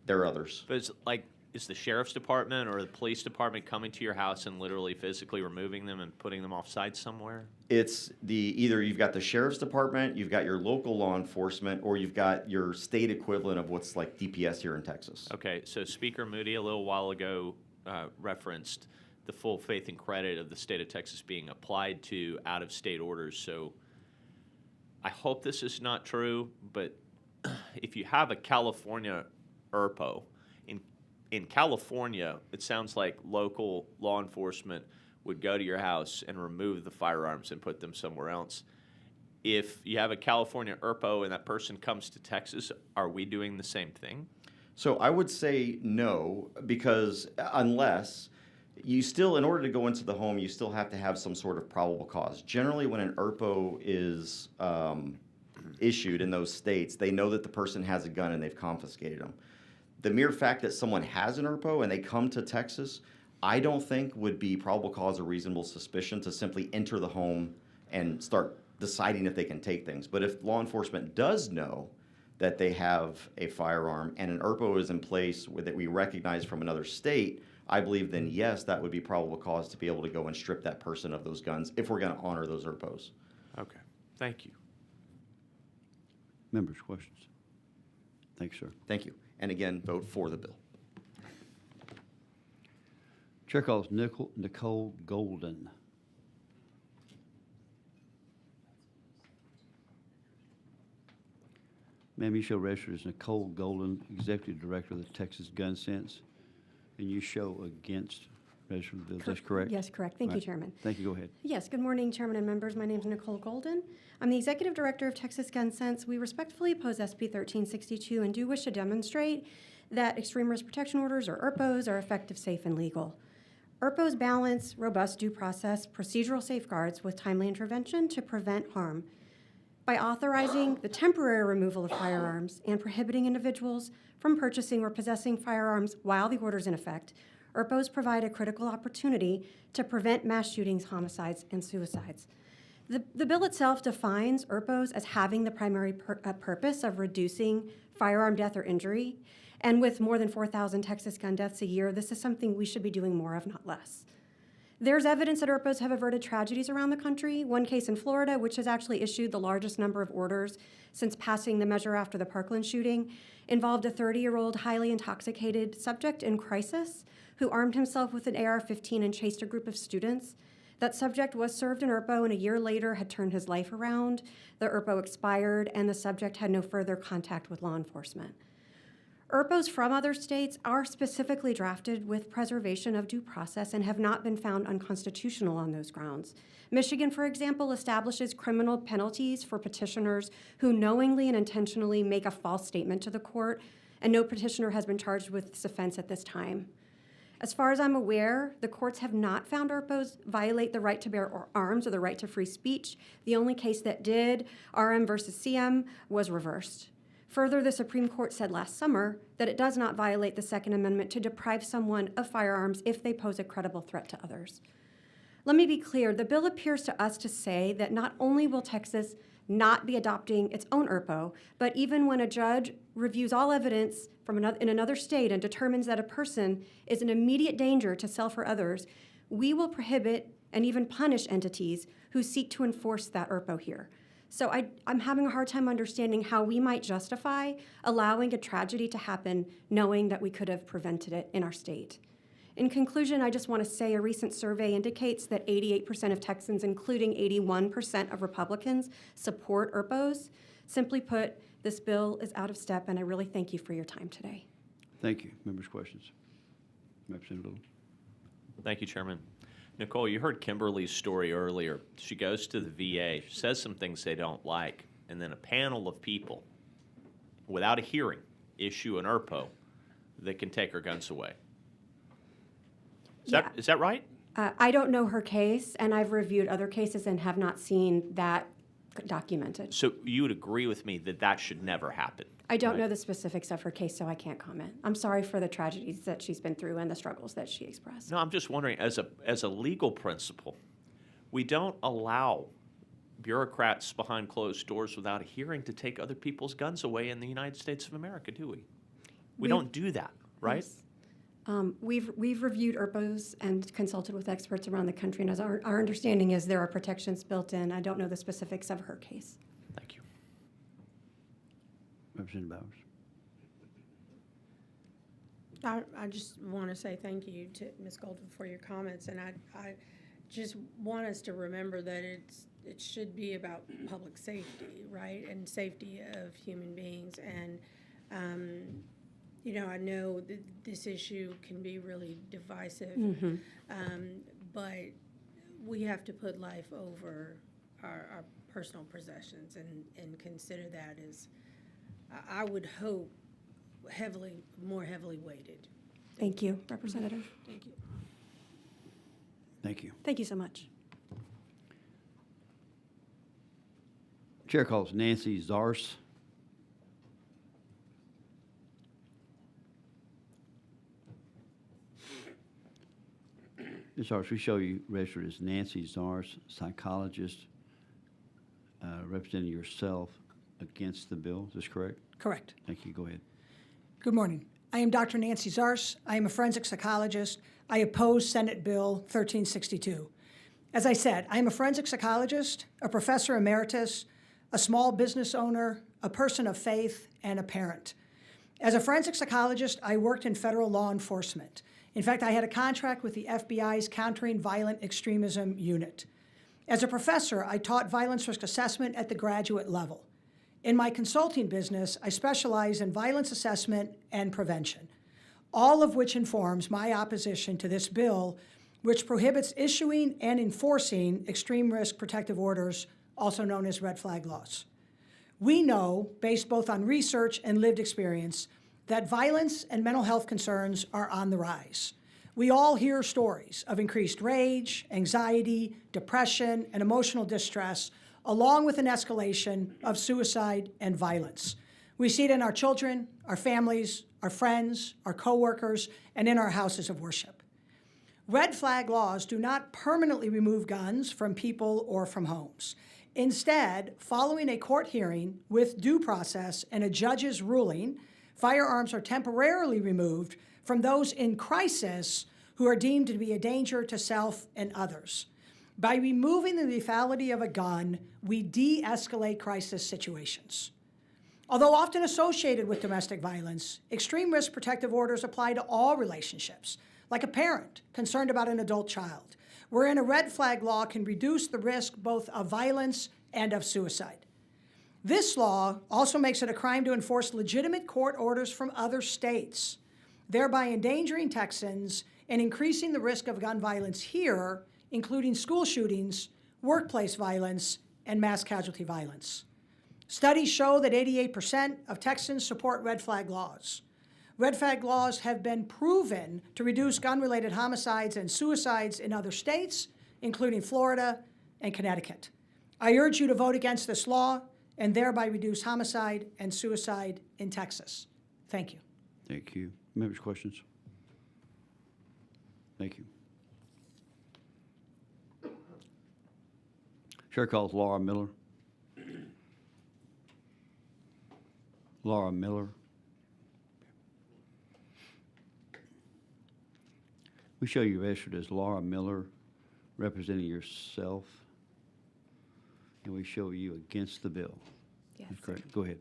There are others. But it's like, is the sheriff's department or the police department coming to your house and literally physically removing them and putting them off-site somewhere? It's either you've got the sheriff's department, you've got your local law enforcement, or you've got your state equivalent of what's like DPS here in Texas. Okay, so Speaker Moody a little while ago referenced the full faith and credit of the state of Texas being applied to out-of-state orders. So I hope this is not true, but if you have a California ERPO, in California, it sounds like local law enforcement would go to your house and remove the firearms and put them somewhere else. If you have a California ERPO and that person comes to Texas, are we doing the same thing? So I would say no, because unless you still, in order to go into the home, you still have to have some sort of probable cause. Generally, when an ERPO is issued in those states, they know that the person has a gun and they've confiscated them. The mere fact that someone has an ERPO and they come to Texas, I don't think would be probable cause or reasonable suspicion to simply enter the home and start deciding if they can take things. But if law enforcement does know that they have a firearm and an ERPO is in place that we recognize from another state, I believe then yes, that would be probable cause to be able to go and strip that person of those guns if we're going to honor those ERPOs. Okay, thank you. Members, questions? Thank you, sir. Thank you. And again, vote for the bill. Chair calls Nicole Golden. Ma'am, you show registered as Nicole Golden, Executive Director of the Texas Gun Sense, and you show against registered the bill. Is that correct? Yes, correct. Thank All you, right. Chairman. Thank you. Go ahead. Yes, good morning, Chairman and members. My name is Nicole Golden. I'm the Executive Director of Texas Gun Sense. We respectfully oppose SB 1362 and do wish to demonstrate that extreme risk protection orders, or ERPOs, are effective, safe, and legal. ERPOs balance robust due process procedural safeguards with timely intervention to prevent harm. By authorizing the temporary removal of firearms and prohibiting individuals from purchasing or possessing firearms while the order is in effect, ERPOs provide a critical opportunity to prevent mass shootings, homicides, and suicides. The bill itself defines ERPOs as having the primary purpose of reducing firearm death or injury, And with more than 4,000 Texas gun deaths a year, this is something we should be doing more of, not less. There's evidence that ERPOs have averted tragedies around the country. One case in Florida, which has actually issued the largest number of orders since passing the measure after the Parkland shooting, involved a 30-year-old highly intoxicated subject in crisis who armed himself with an AR-15 and chased a group of students. That subject was served an ERPO and a year later had turned his life around. The ERPO expired and the subject had no further contact with law enforcement. ERPOs from other states are specifically drafted with preservation of due process and have not been found unconstitutional on those grounds. Michigan, for example, establishes criminal penalties for petitioners who knowingly and intentionally make a false statement to the court, and no petitioner has been charged with this offense at this time. As far as I'm aware, the courts have not found ERPOs violate the right to bear arms or the right to free speech. The only case that did, RM versus CM, was reversed. Further, the Supreme Court said last summer that it does not violate the Second Amendment to deprive someone of firearms if they pose a credible threat to others. Let me be clear, the bill appears to us to say that not only will Texas not be adopting its own ERPO, but even when a judge reviews all evidence from in another state and determines that a person is an immediate danger to self or others, we will prohibit and even punish entities who seek to enforce that ERPO here. So I'm having a hard time understanding how we might justify allowing a tragedy to happen knowing that we could have prevented it in our state. In conclusion, I just want to say a recent survey indicates that 88% of Texans, including 81% of Republicans, support ERPOs. Simply put, this bill is out of step, and I really thank you for your time today. Thank you. Members' questions? Representative Little. Thank you, Chairman. Nicole, you heard Kimberly's story earlier. She goes to the VA, says some things they don't like, and then a panel of people, without a hearing, issue an ERPO that can take her guns away. Is that right? I don't know her case, and I've reviewed other cases and have not seen that documented. So you would agree with me that that should never happen? I don't know the specifics of her case, so I can't comment. I'm sorry for the tragedies that she's been through and the struggles that she expressed. No, I'm just wondering, as a legal principle, we don't allow bureaucrats behind closed doors without a hearing to take other people's guns away in the United States of America, do we? We don't do that, right? Yes. We've reviewed ERPOs and consulted with experts around the country, and as our understanding is there are protections built in. I don't know the specifics of her case. Thank you. Representative Bowers. I just want to say thank you to Ms. Golden for your comments, and I just want us to remember that it should be about public safety, right, and safety of human beings. And you know, I know that this issue can be really divisive, but we have to put life over our personal possessions and consider that as, I would hope, more heavily weighted. Thank you, Representative. Thank you. Thank you. Thank you so much. Chair calls Nancy Zars. Ms. Zars, we show you registered as Nancy Zars, psychologist, representing yourself against the bill. Is this correct? Correct. Thank you. Go ahead. Good morning. I am Dr. Nancy Zars. I am a forensic psychologist. I oppose Senate Bill 1362. As I said, I am a forensic psychologist, a professor emeritus, a small business owner, a person of faith, and a parent. As a forensic psychologist, I worked in federal law enforcement. In fact, I had a contract with the FBI's Countering Violent Extremism Unit. As a professor, I taught violence risk assessment at the graduate level. In my consulting business, I specialize in violence assessment and prevention, all of which informs my opposition to this bill, which prohibits issuing and enforcing extreme risk protective orders, also known as red flag laws. We know, based both on research and lived experience, that violence and mental health concerns are on the rise. We all hear stories of increased rage, anxiety, depression, and emotional distress, along with an escalation of suicide and violence. We see it in our children, our families, our friends, our coworkers, and in our houses of worship. Red flag laws do not permanently remove guns from people or from homes. Instead, following a court hearing with due process and a judge's ruling, firearms are temporarily removed from those in crisis who are deemed to be a danger to self and others. By removing the lethality of a gun, we de-escalate crisis situations. Although often associated with domestic violence, extreme risk protective orders apply to all relationships, like a parent concerned about an adult child, wherein a red flag law can reduce the risk both of violence and of suicide. This law also makes it a crime to enforce legitimate court orders from other states, thereby endangering Texans and increasing the risk of gun violence here, including school shootings, workplace violence, and mass casualty violence. Studies show that 88% of Texans support red flag laws. Red flag laws have been proven to reduce gun-related homicides and suicides in other states, including Florida and Connecticut. I urge you to vote against this law and thereby reduce homicide and suicide in Texas. Thank you. Thank you. Members' questions? Thank you. Chair calls Laura Miller. Laura Miller. We show you registered as Laura Miller, representing yourself, and we show you against the bill. Yes. That's correct. Go ahead.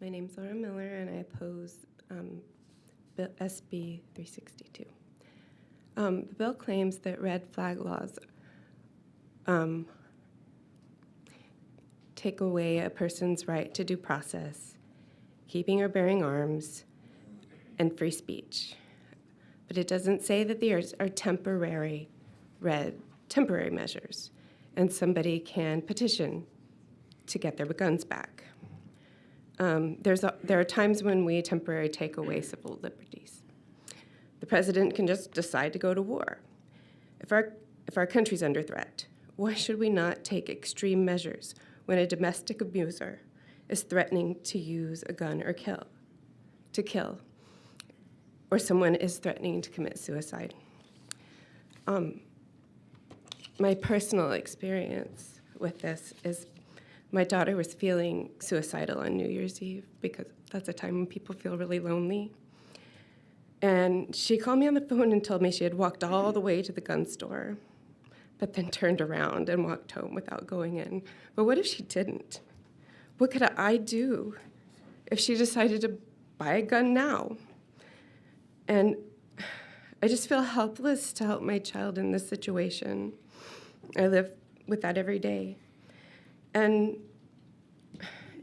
My name's Laura Miller, and I oppose SB 362. The bill claims that red flag laws take away a person's right to due process, keeping or bearing arms, and free speech. But it doesn't say that these are temporary measures, and somebody can petition to get their guns back. There are times when we temporarily take away civil liberties. The president can just decide to go to war. If our country's under threat, why should we not take extreme measures when a domestic abuser is threatening to use a gun or kill, or someone is threatening to commit suicide? My personal experience with this is my daughter was feeling suicidal on New Year's Eve because that's a time when people feel really lonely. And she called me on the phone and told me she had walked all the way to the gun store, but then turned around and walked home without going in. But what if she didn't? What could I do if she decided to buy a gun now? And I just feel helpless to help my child in this situation. I live with that every day. And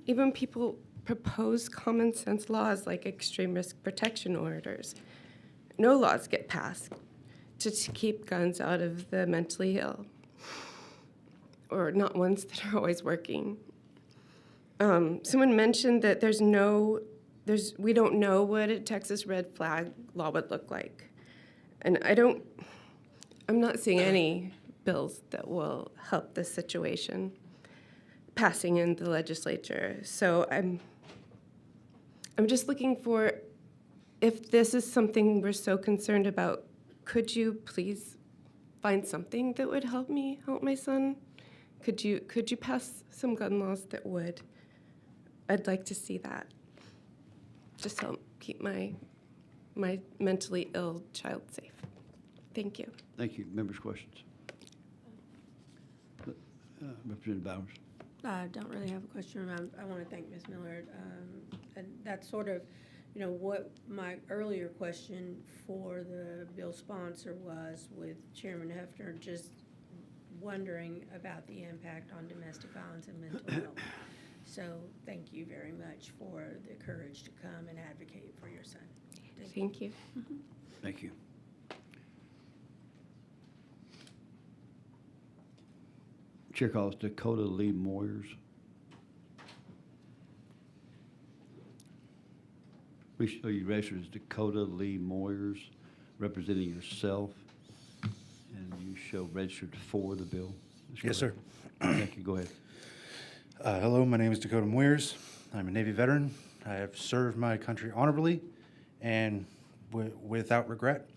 even people propose common sense laws like extreme risk protection orders. No laws get passed to keep guns out of the mentally ill, or not ones that are always working. Someone mentioned that we don't know what a Texas red flag law would look like. And I'm not seeing any bills that will help this situation passing in the legislature. So I'm just looking for, if this is something we're so concerned about, could you please find something that would help me help my son? Could you pass some gun laws that would? I'd like to see that. Just help keep my mentally ill child safe. Thank you. Thank you. Members' questions? Representative Bowers. I don't really have a question. I want to thank Ms. Miller. And that's sort of, what my earlier question for the bill sponsor was with Chairman Hefner, just wondering about the impact on domestic violence and mental health. So thank you very much for the courage to come and advocate for your son. Thank you. Mm-hmm. Thank you. Chair calls Dakota Lee Moyers. We show you registered as Dakota Lee Moyers, representing yourself, and you show registered for the bill. Yes, sir. Thank you. Go ahead. Hello, my name is Dakota Moyers. I'm a Navy veteran. I have served my country honorably and without regret.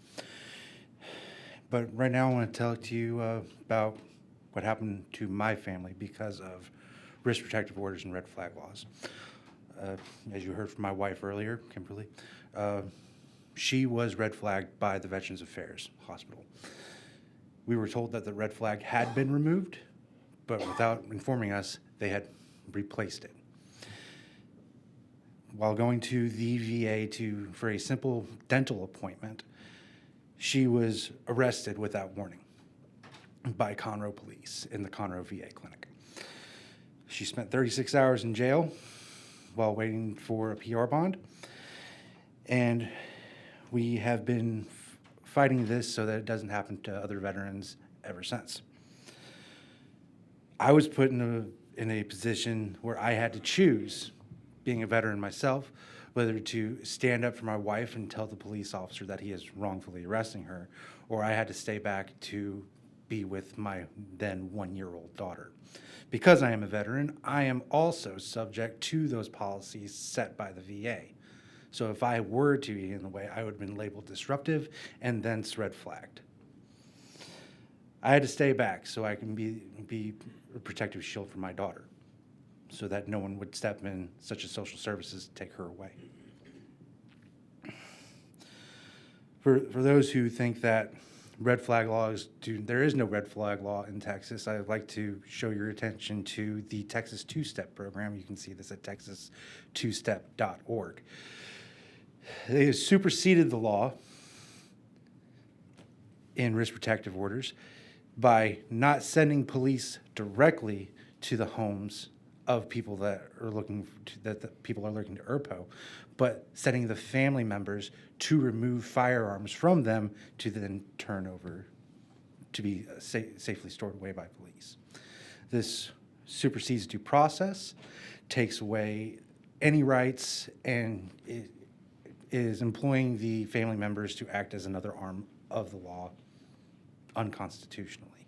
But right now I want to talk to you about what happened to my family because of risk protective orders and red flag laws. as you heard from my wife earlier, Kimberly, she was red flagged by the Veterans Affairs Hospital. We were told that the red flag had been removed, but without informing us, they had replaced it. While going to the VA for a simple dental appointment, she was arrested without warning by Conroe police in the Conroe VA clinic. She spent 36 hours in jail while waiting for a PR bond, and we have been fighting this so that it doesn't happen to other veterans ever since. I was put in a position where I had to choose, being a veteran myself, whether to stand up for my wife and tell the police officer that he is wrongfully arresting her, or I had to stay back to be with my then 1-year-old daughter. Because I am a veteran, I am also subject to those policies set by the VA. So if I were to be in the way, I would have been labeled disruptive and then red flagged. I had to stay back so I can be a protective shield for my daughter, so that no one would step in, such as social services, to take her away. For those who think that red flag laws there is no red flag law in Texas, I would like to show your attention to the Texas Two-Step program. You can see this at texas2step.org. They have superseded the law in risk protective orders by not sending police directly to the homes of people that are looking to ERPO, but sending the family members to remove firearms from them to then turn over to be safely stored away by police. This supersedes due process, takes away any rights, and it is employing the family members to act as another arm of the law unconstitutionally.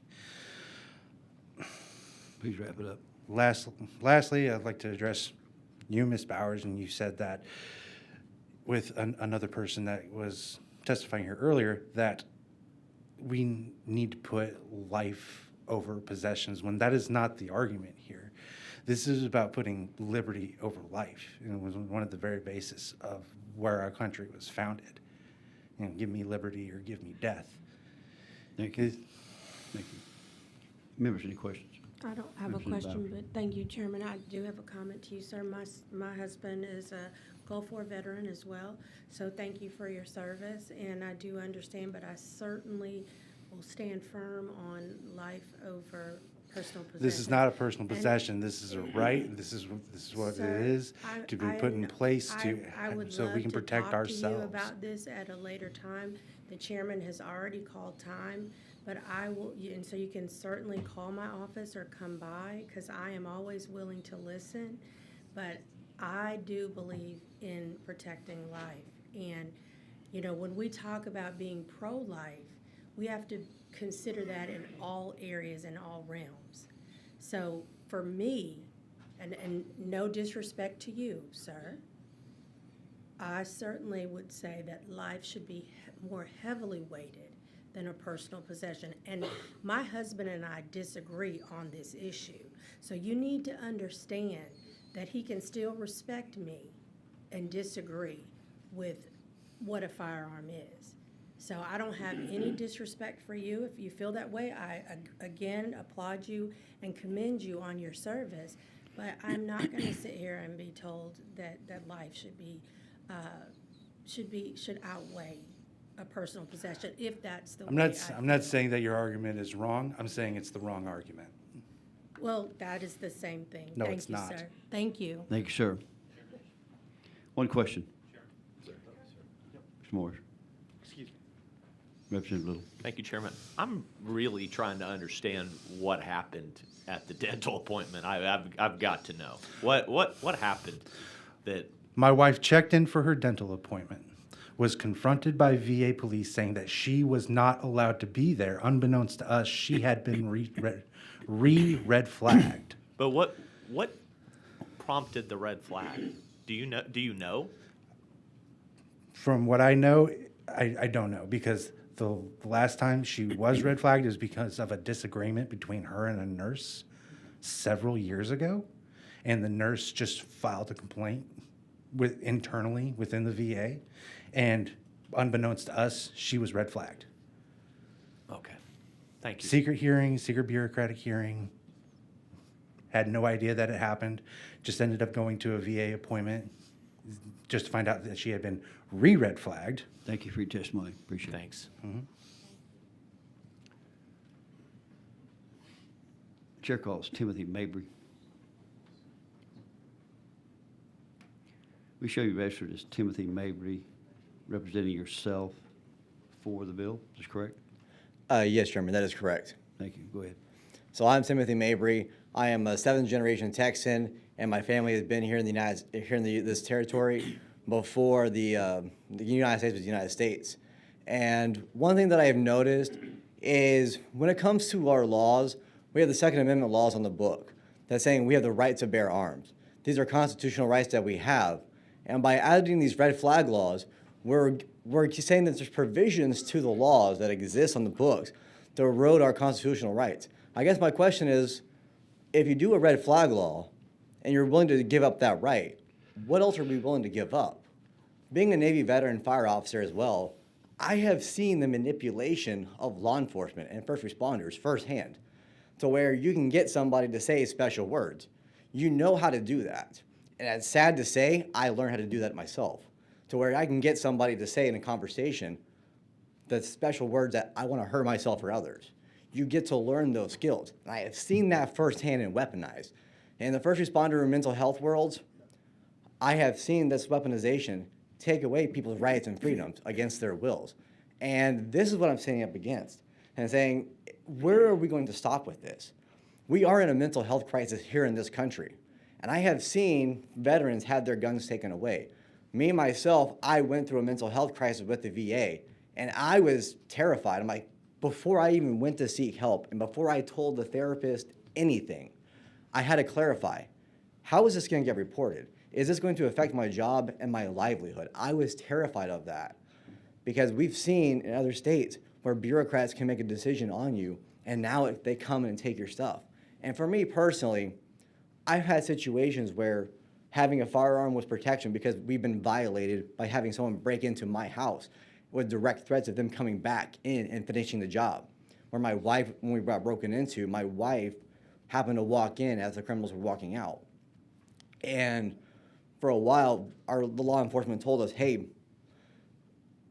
Please wrap it up. Lastly, I'd like to address you, Ms. Bowers, and you said that with another person that was testifying here earlier, that we need to put life over possessions, when that is not the argument here. This is about putting liberty over life, and it was one of the very basis of where our country was founded. You know, give me liberty or give me death. Thank you. Thank you. Members, any questions? I don't have a Representative question, Bowers. but thank you, Chairman. I do have a comment to you, sir. My husband is a Gulf War veteran as well, so thank you for your service, and I do understand, but I certainly will stand firm on life over personal possession. This is not a personal possession. This is a right. This is what Sir, it is to be put in place I would so love we can to protect talk to you ourselves. about this at a later time. The chairman has already called time, but I will, and so you can certainly call my office or come by, because I am always willing to listen. But I do believe in protecting life. And, you know, when we talk about being pro-life, we have to consider that in all areas and all realms. So for me, and no disrespect to you, sir, I certainly would say that life should be more heavily weighted than a personal possession. And my husband and I disagree on this issue. So you need to understand that he can still respect me and disagree with what a firearm is. So I don't have any disrespect for you. If you feel that way, I again applaud you and commend you on your service. But I'm not going to sit here and be told that life should outweigh a personal possession, if that's the way. I'm not saying that your argument is wrong. I'm saying it's the wrong argument. Well, that is the same thing. No, Thank it's you, not. sir. Thank you. Thank you, sir. One question. Mr. Morris. Excuse me. Representative Little. Thank you, Chairman. I'm really trying to understand what happened at the dental appointment. I've got to know. What happened that... My wife checked in for her dental appointment, was confronted by VA police saying that she was not allowed to be there. Unbeknownst to us, she had been red flagged. But what prompted the red flag? Do you know? From what I know, I don't know, because the last time she was red flagged is because of a disagreement between her and a nurse several years ago. and the nurse just filed a complaint internally within the VA, and unbeknownst to us, she was red flagged. Okay. Thank you. Secret hearing, secret bureaucratic hearing. Had no idea that it happened. Just ended up going to a VA appointment just to find out that she had been red flagged. Thank you for your testimony. Appreciate it. Thanks. Chair calls Timothy Mabry. We show you registered as Timothy Mabry, representing yourself for the bill. Is this correct? Yes, Chairman, that is correct. Thank you. Go ahead. So I'm Timothy Mabry. I am a seventh-generation Texan, and my family has been here in this territory before the United States was the United States. And one thing that I have noticed is when it comes to our laws, we have the Second Amendment laws on the book that's saying we have the right to bear arms. These are constitutional rights that we have. And by adding these red flag laws, we're saying that there's provisions to the laws that exist on the books to erode our constitutional rights. I guess my question is, if you do a red flag law and you're willing to give up that right, what else are we willing to give up? Being a Navy veteran fire officer as well, I have seen the manipulation of law enforcement and first responders firsthand, to where you can get somebody to say special words. You know how to do that. And it's sad to say, I learned how to do that myself, to where I can get somebody to say in a conversation the special words that I want to hurt myself or others. You get to learn those skills. And I have seen that firsthand and weaponized. In the first responder and mental health worlds, I have seen this weaponization take away people's rights and freedoms against their wills. And this is what I'm standing up against and saying, where are we going to stop with this? We are in a mental health crisis here in this country. And I have seen veterans have their guns taken away. Me, myself, I went through a mental health crisis with the VA, and I was terrified. I'm like, before I even went to seek help and before I told the therapist anything, I had to clarify, how is this going to get reported? Is this going to affect my job and my livelihood? I was terrified of that because we've seen in other states where bureaucrats can make a decision on you, and now they come and take your stuff. And for me personally, I've had situations where having a firearm was protection because we've been violated by having someone break into my house with direct threats of them coming back in and finishing the job. Where my wife, when we got broken into, my wife happened to walk in as the criminals were walking out. And for a while, the law enforcement told us, hey,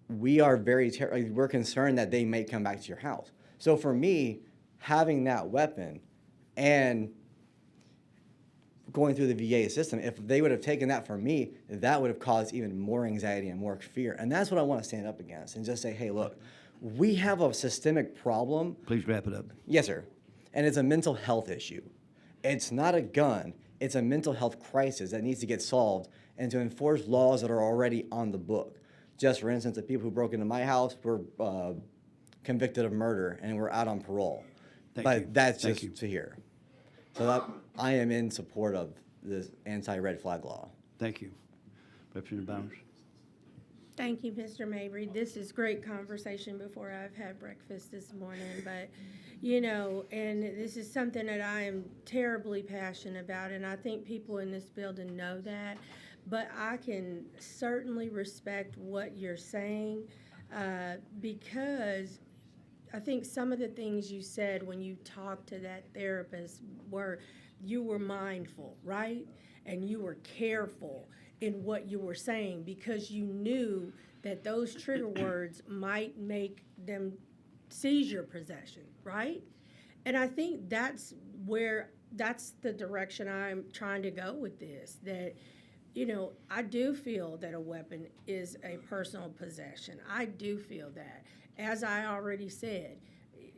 we are we're concerned that they may come back to your house. So for me, having that weapon and going through the VA system, if they would have taken that from me, that would have caused even more anxiety and more fear. And that's what I want to stand up against and just say, hey, look, we have a systemic problem. Please wrap it up. Yes, sir. And it's a mental health issue. It's not a gun. It's a mental health crisis that needs to get solved and to enforce laws that are already on the book. Just for instance, the people who broke into my house were convicted of murder and were out on parole. That's just to hear. So that I am in support of this anti-red flag law. Thank you. Representative Bowers. Thank you, Mr. Mabry. This is great conversation before I've had breakfast this morning, but, and this is something that I am terribly passionate about, and I think people in this building know that, but I can certainly respect what you're saying because I think some of the things you said when you talked to that therapist you were mindful, right? And you were careful in what you were saying because you knew that those trigger words might make them seize your possession, right? And I think that's the direction I'm trying to go with this, that, I do feel that a weapon is a personal possession. I do feel that. As I already said,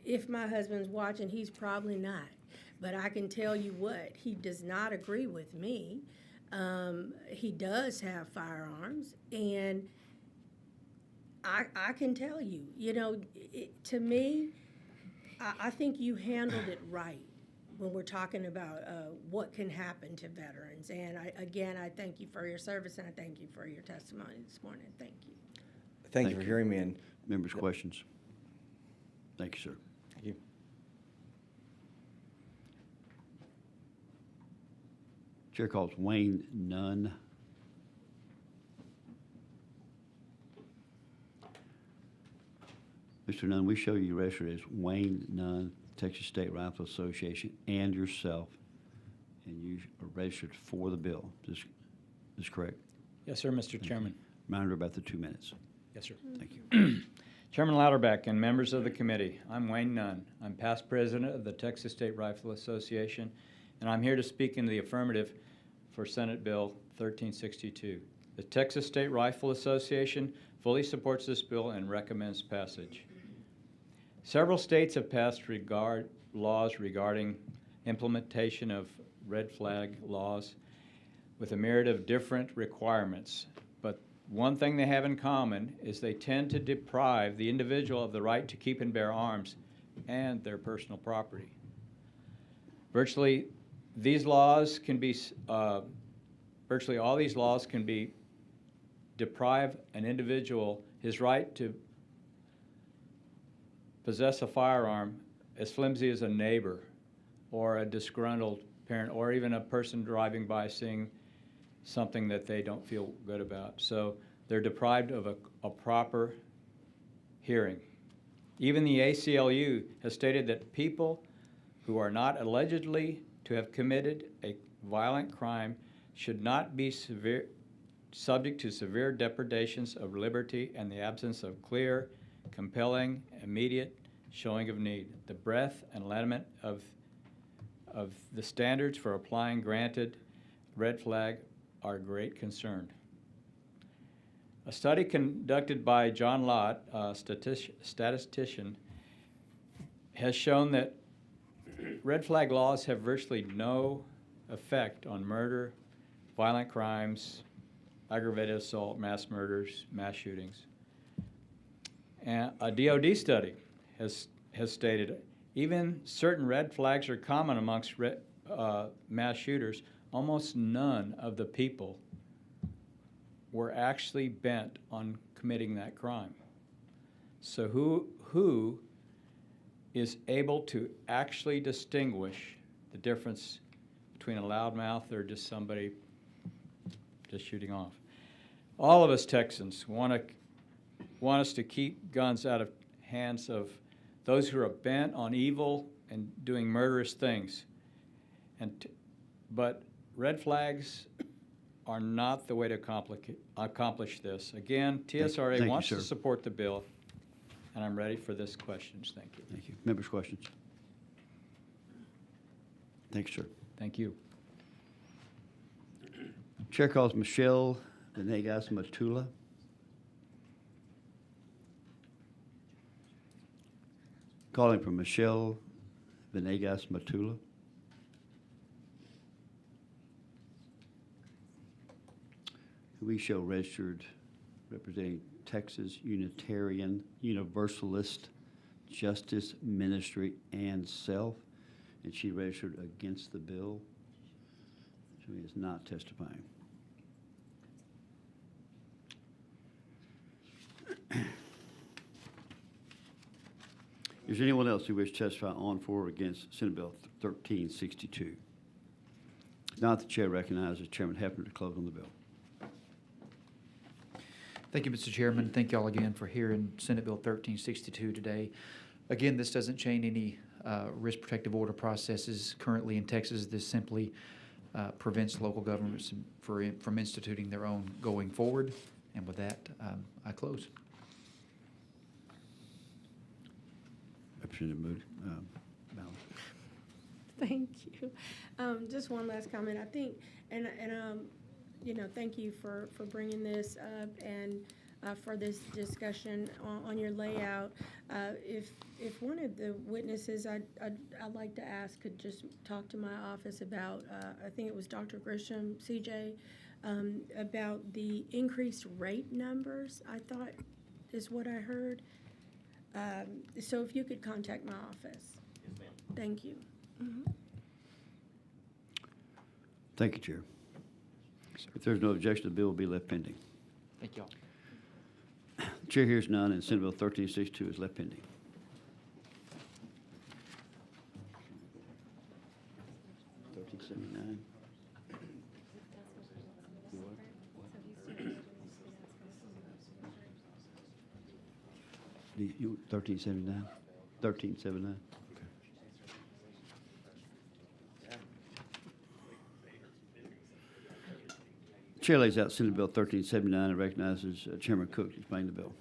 if my husband's watching, he's probably not. But I can tell you what, he does not agree with me. He does have firearms, and I can tell you, to me, I think you handled it right when we're talking about what can happen to veterans. And I thank you for your service, and I thank you for your testimony this morning. Thank you. Thank you for hearing me. And members' questions. Thank you, sir. Thank you. Chair calls Wayne Nunn. Mr. Nunn, we show you registered as Wayne Nunn, Texas State Rifle Association, and yourself, and you are registered for the bill. Is this correct? Yes, sir, Mr. Chairman. Reminder about the 2 minutes. Yes, sir. Thank you. Chairman Louderback and members of the committee, I'm Wayne Nunn. I'm past president of the Texas State Rifle Association, and I'm here to speak in the affirmative for Senate Bill 1362. The Texas State Rifle Association fully supports this bill and recommends passage. Several states have passed laws regarding implementation of red flag laws with a myriad of different requirements. But one thing they have in common is they tend to deprive the individual of the right to keep and bear arms and their personal property. Virtually all these laws can be deprive an individual his right to possess a firearm as flimsy as a neighbor or a disgruntled parent or even a person driving by seeing something that they don't feel good about. So they're deprived of a proper hearing. Even the ACLU has stated that people who are not allegedly to have committed a violent crime should not be subject to severe depredations of liberty and the absence of clear, compelling, immediate showing of need. The breadth and limit of the standards for applying granted red flag are a great concern. A study conducted by John Lott, a statistician, has shown that red flag laws have virtually no effect on murder, violent crimes, aggravated assault, mass murders, mass shootings. And a DOD study has stated even certain red flags are common amongst mass shooters. Almost none of the people were actually bent on committing that crime. So who is able to actually distinguish the difference between a loudmouth or just somebody just shooting off? All of us Texans want us to keep guns out of hands of those who are bent on evil and doing murderous things. But red flags are not the way to accomplish this. Again, TSRA Thank wants you, to sir. support the bill, and I'm ready for this questions. Thank you. Thank you. Members' questions? Thank you, sir. Thank you. Chair calls Michelle Venegas Matula. Calling for Michelle Venegas Matula. We show registered representing Texas Unitarian Universalist Justice Ministry and self, and she registered against the bill. So he is not testifying. Is there anyone else who wishes to testify on, for, or against Senate Bill 1362? If not, the chair recognizes Chairman Hefner to close on the bill. Thank you, Mr. Chairman. Thank you all again for hearing Senate Bill 1362 today. Again, this doesn't change any risk protective order processes currently in Texas. This simply prevents local governments from instituting their own going forward. And with that, I close. Representative Moody. Mallon. Thank you. Just one last comment. I think, thank you for bringing this up and for this discussion on your layout. If one of the witnesses I'd like to ask could just talk to my office about, I think it was Dr. Grisham, CJ, about the increased rate numbers, I thought is what I heard. So if you could contact my office. Yes, ma'am. Thank you. Thank you, Chair. If there's no objection, the bill will be left pending. Thank you all. The chair hears none, and Senate Bill 1362 is left pending. 1379. 1379. Chair lays out Senate Bill 1379 and recognizes Chairman Cook to explain the bill.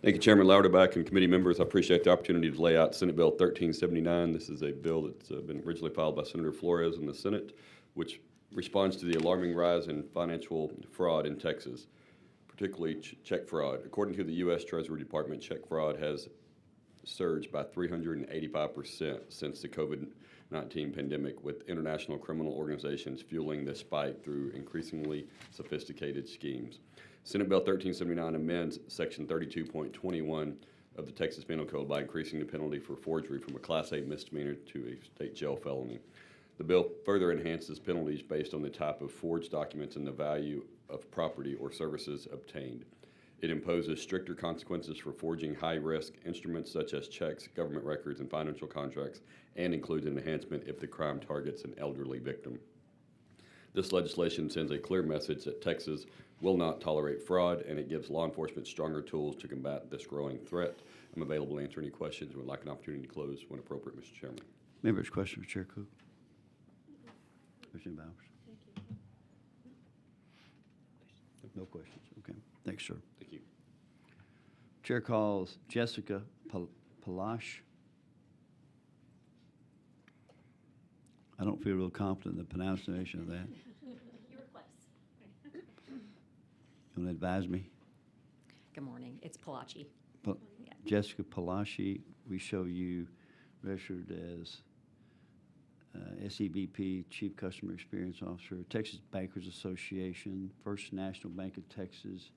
Thank you, Chairman Louderback and committee members. I appreciate the opportunity to lay out Senate Bill 1379. This is a bill that's been originally filed by Senator Flores in the Senate, which responds to the alarming rise in financial fraud in Texas, particularly check fraud. According to the U.S. Treasury Department, check fraud has surged by 385% since the COVID-19 pandemic, with international criminal organizations fueling this spike through increasingly sophisticated schemes. Senate Bill 1379 amends Section 32.21 of the Texas Penal Code by increasing the penalty for forgery from a Class A misdemeanor to a state jail felony. The bill further enhances penalties based on the type of forged documents and the value of property or services obtained. It imposes stricter consequences for forging high-risk instruments such as checks, government records, and financial contracts, and includes an enhancement if the crime targets an elderly victim. This legislation sends a clear message that Texas will not tolerate fraud, and it gives law enforcement stronger tools to combat this growing threat. I'm available to answer any questions and would like an opportunity to close when appropriate, Mr. Chairman. Members' questions for Chair Cook? Commissioner Bowers? No questions. Okay. Thanks, sir. Thank you. Chair calls Jessica Palash. I don't feel real confident in the pronunciation of that. You were close. You want to advise me? Good morning. It's Palachi. Jessica Palashi, we show you registered as SEVP, Chief Customer Experience Officer, Texas Bankers Association, First National Bank of Texas.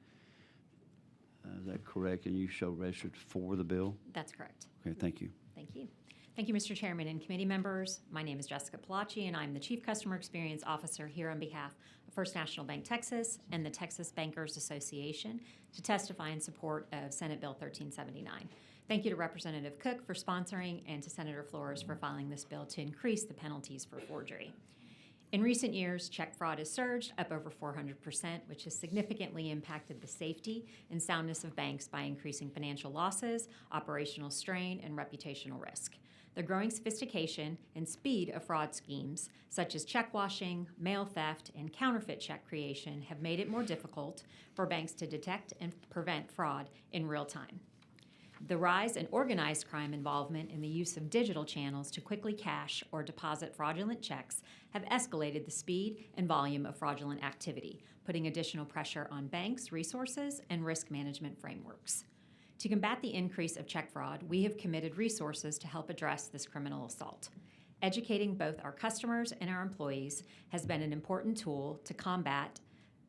Is that correct? And you show registered for the bill? That's correct. Okay, thank you. Thank you. Thank you, Mr. Chairman and committee members. My name is Jessica Palachi, and I'm the Chief Customer Experience Officer here on behalf of First National Bank Texas and the Texas Bankers Association to testify in support of Senate Bill 1379. Thank you to Representative Cook for sponsoring and to Senator Flores for filing this bill to increase the penalties for forgery. In recent years, check fraud has surged up over 400%, which has significantly impacted the safety and soundness of banks by increasing financial losses, operational strain, and reputational risk. The growing sophistication and speed of fraud schemes, such as check washing, mail theft, and counterfeit check creation, have made it more difficult for banks to detect and prevent fraud in real time. The rise in organized crime involvement in the use of digital channels to quickly cash or deposit fraudulent checks have escalated the speed and volume of fraudulent activity, putting additional pressure on banks' resources and risk management frameworks. To combat the increase of check fraud, we have committed resources to help address this criminal assault. Educating both our customers and our employees has been an important tool to combat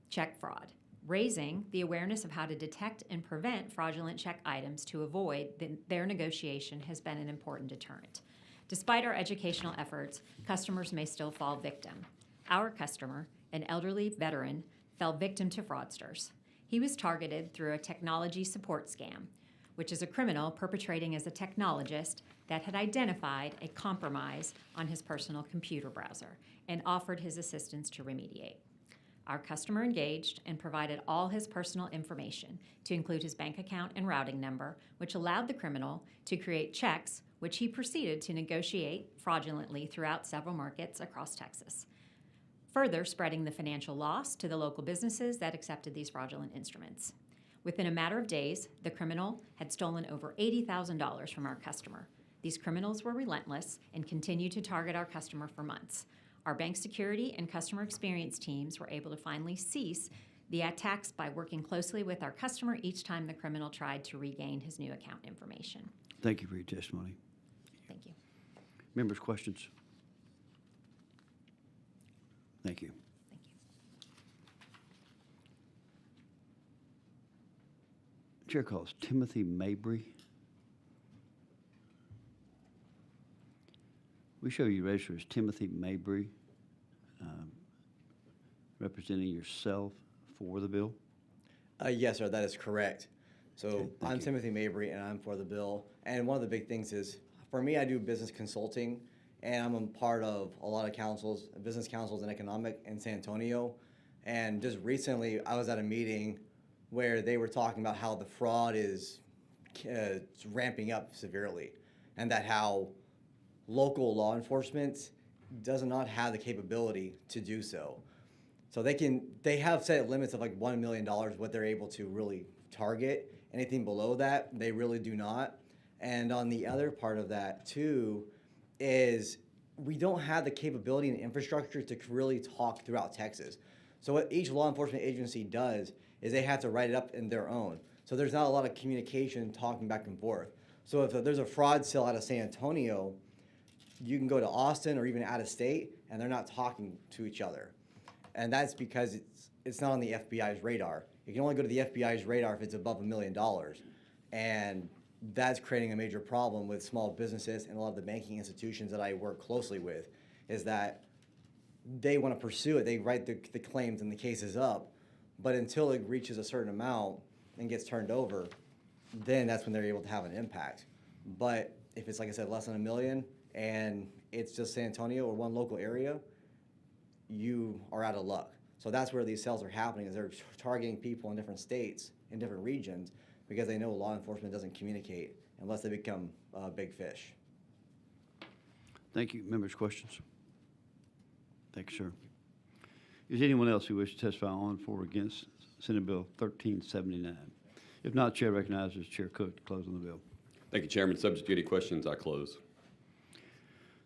check fraud. Raising the awareness of how to detect and prevent fraudulent check items to avoid their negotiation has been an important deterrent. Despite our educational efforts, customers may still fall victim. Our customer, an elderly veteran, fell victim to fraudsters. He was targeted through a technology support scam, which is a criminal perpetrating as a technologist that had identified a compromise on his personal computer browser and offered his assistance to remediate. Our customer engaged and provided all his personal information, to include his bank account and routing number, which allowed the criminal to create checks, which he proceeded to negotiate fraudulently throughout several markets across Texas, further spreading the financial loss to the local businesses that accepted these fraudulent instruments. Within a matter of days, the criminal had stolen over $80,000 from our customer. These criminals were relentless and continued to target our customer for months. Our bank security and customer experience teams were able to finally cease the attacks by working closely with our customer each time the criminal tried to regain his new account information. Thank you for your testimony. Thank you. Members' questions? Thank you. Thank you. Chair calls Timothy Mabry. We show you registered as Timothy Mabry, representing yourself for the bill. Yes, sir, that is correct. So Okay, thank I'm you. Timothy Mabry, and I'm for the bill. And one of the big things is, for me, I do business consulting, and I'm a part of a lot of councils, business councils and economic in San Antonio. And just recently, I was at a meeting where they were talking about how the fraud is ramping up severely, and that how local law enforcement does not have the capability to do so. So they have set limits of like $1 million, what they're able to really target. Anything below that, they really do not. And on the other part of that too, is we don't have the capability and infrastructure to really talk throughout Texas. So what each law enforcement agency does is they have to write it up in their own. So there's not a lot of communication talking back and forth. So if there's a fraud cell out of San Antonio, you can go to Austin or even out of state, and they're not talking to each other. And that's because it's not on the FBI's radar. You can only go to the FBI's radar if it's above $1 million. And that's creating a major problem with small businesses and a lot of the banking institutions that I work closely with, is that they want to pursue it. They write the claims and the cases up, but until it reaches a certain amount and gets turned over, then that's when they're able to have an impact. But if it's, like I said, less than $1 million and it's just San Antonio or one local area, you are out of luck. So that's where these sales are happening, is they're targeting people in different states, in different regions, because they know law enforcement doesn't communicate unless they become big fish. Thank you. Members' questions? Thank you, sir. Is anyone else who wishes to testify on, for, or against Senate Bill 1379? If not, Chair recognizes Chair Cook to close on the bill. Thank you, Chairman. Subject to any questions, I close.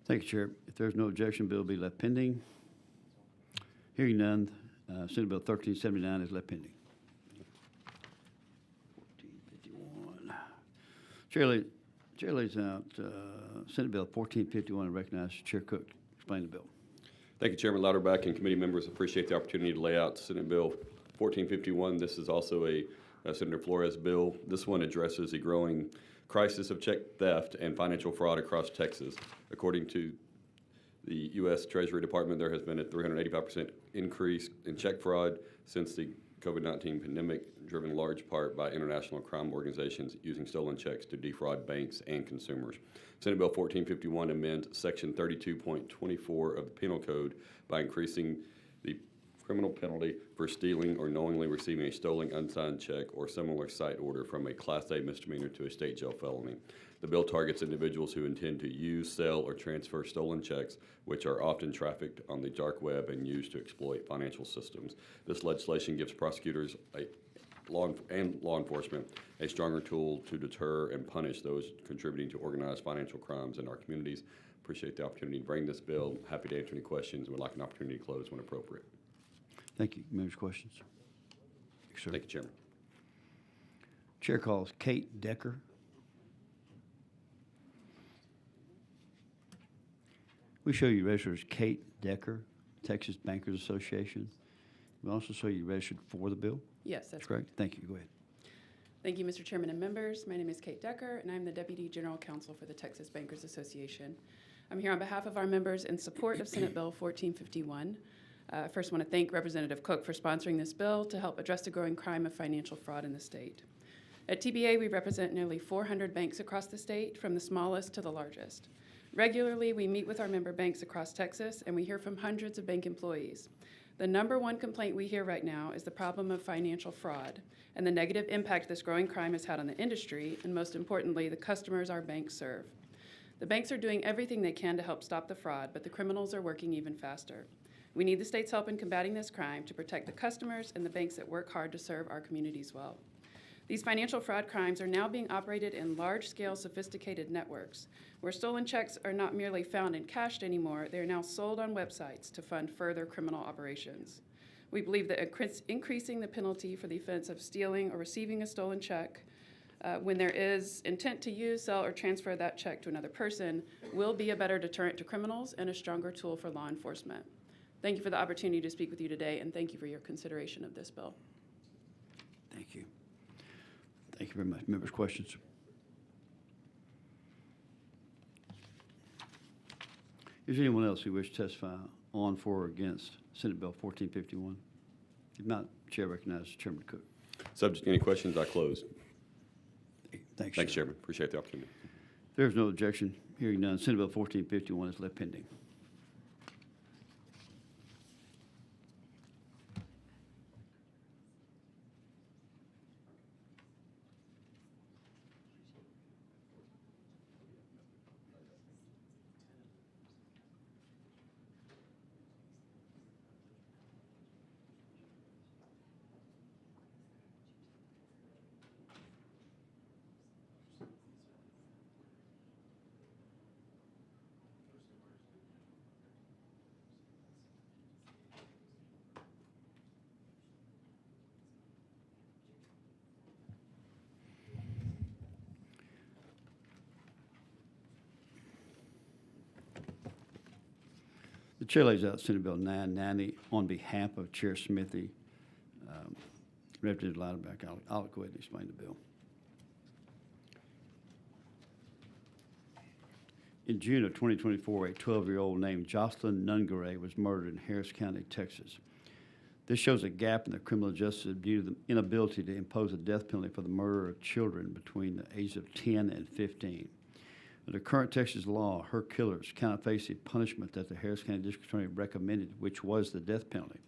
Thank you, Chair. If there's no objection, bill will be left pending. Hearing none, Senate Bill 1379 is left pending. 1451. Chair lays out Senate Bill 1451 and recognizes Chair Cook to explain the bill. Thank you, Chairman Louderback and committee members. Appreciate the opportunity to lay out Senate Bill 1451. This is also a Senator Flores bill. This one addresses the growing crisis of check theft and financial fraud across Texas. According to the U.S. Treasury Department, there has been a 385% increase in check fraud since the COVID-19 pandemic, driven in large part by international crime organizations using stolen checks to defraud banks and consumers. Senate Bill 1451 amends Section 32.24 of the Penal Code by increasing the criminal penalty for stealing or knowingly receiving a stolen, unsigned check or similar cite order from a Class A misdemeanor to a state jail felony. The bill targets individuals who intend to use, sell, or transfer stolen checks, which are often trafficked on the dark web and used to exploit financial systems. This legislation gives prosecutors law enforcement a stronger tool to deter and punish those contributing to organized financial crimes in our communities. Appreciate the opportunity to bring this bill. Happy to answer any questions. Would like an opportunity to close when appropriate. Thank you. Members' questions? Yes, sir. Thank you, Chairman. Chair calls Kate Decker. We show you registered as Kate Decker, Texas Bankers Association. We also show you registered for the bill. Yes, that's correct. Thank you. Go ahead. Thank you, Mr. Chairman and members. My name is Kate Decker, and I'm the Deputy General Counsel for the Texas Bankers Association. I'm here on behalf of our members in support of Senate Bill 1451. I first want to thank Representative Cook for sponsoring this bill to help address the growing crime of financial fraud in the state. At TBA, we represent nearly 400 banks across the state, from the smallest to the largest. Regularly, we meet with our member banks across Texas, and we hear from hundreds of bank employees. The number one complaint we hear right now is the problem of financial fraud and the negative impact this growing crime has had on the industry, and most importantly, the customers our banks serve. The banks are doing everything they can to help stop the fraud, but the criminals are working even faster. We need the state's help in combating this crime to protect the customers and the banks that work hard to serve our communities well. These financial fraud crimes are now being operated in large-scale, sophisticated networks, where stolen checks are not merely found and cashed anymore, they are now sold on websites to fund further criminal operations. We believe that increasing the penalty for the offense of stealing or receiving a stolen check when there is intent to use, sell, or transfer that check to another person will be a better deterrent to criminals and a stronger tool for law enforcement. Thank you for the opportunity to speak with you today, and thank you for your consideration of this bill. Thank you. Thank you very much. Members' questions? Is there anyone else who wishes to testify on, for, or against Senate Bill 1451? If not, Chair recognizes Chairman Cook. Subject to any questions, I close. Thanks, Thanks, Chairman. Appreciate the opportunity. There is no objection. Hearing none, Senate Bill 1451 is left pending. The chair lays out Senate Bill 990 on behalf of Chair Smithy. Representative Linebacker, I'll go ahead and explain the bill. In June of 2024, a 12-year-old named Jocelyn Nungaray was murdered in Harris County, Texas. This shows a gap in the criminal justice due to the inability to impose a death penalty for the murder of children between the ages of 10 and 15. Under current Texas law, her killers cannot face the punishment that the Harris County District Attorney recommended, which was the death penalty.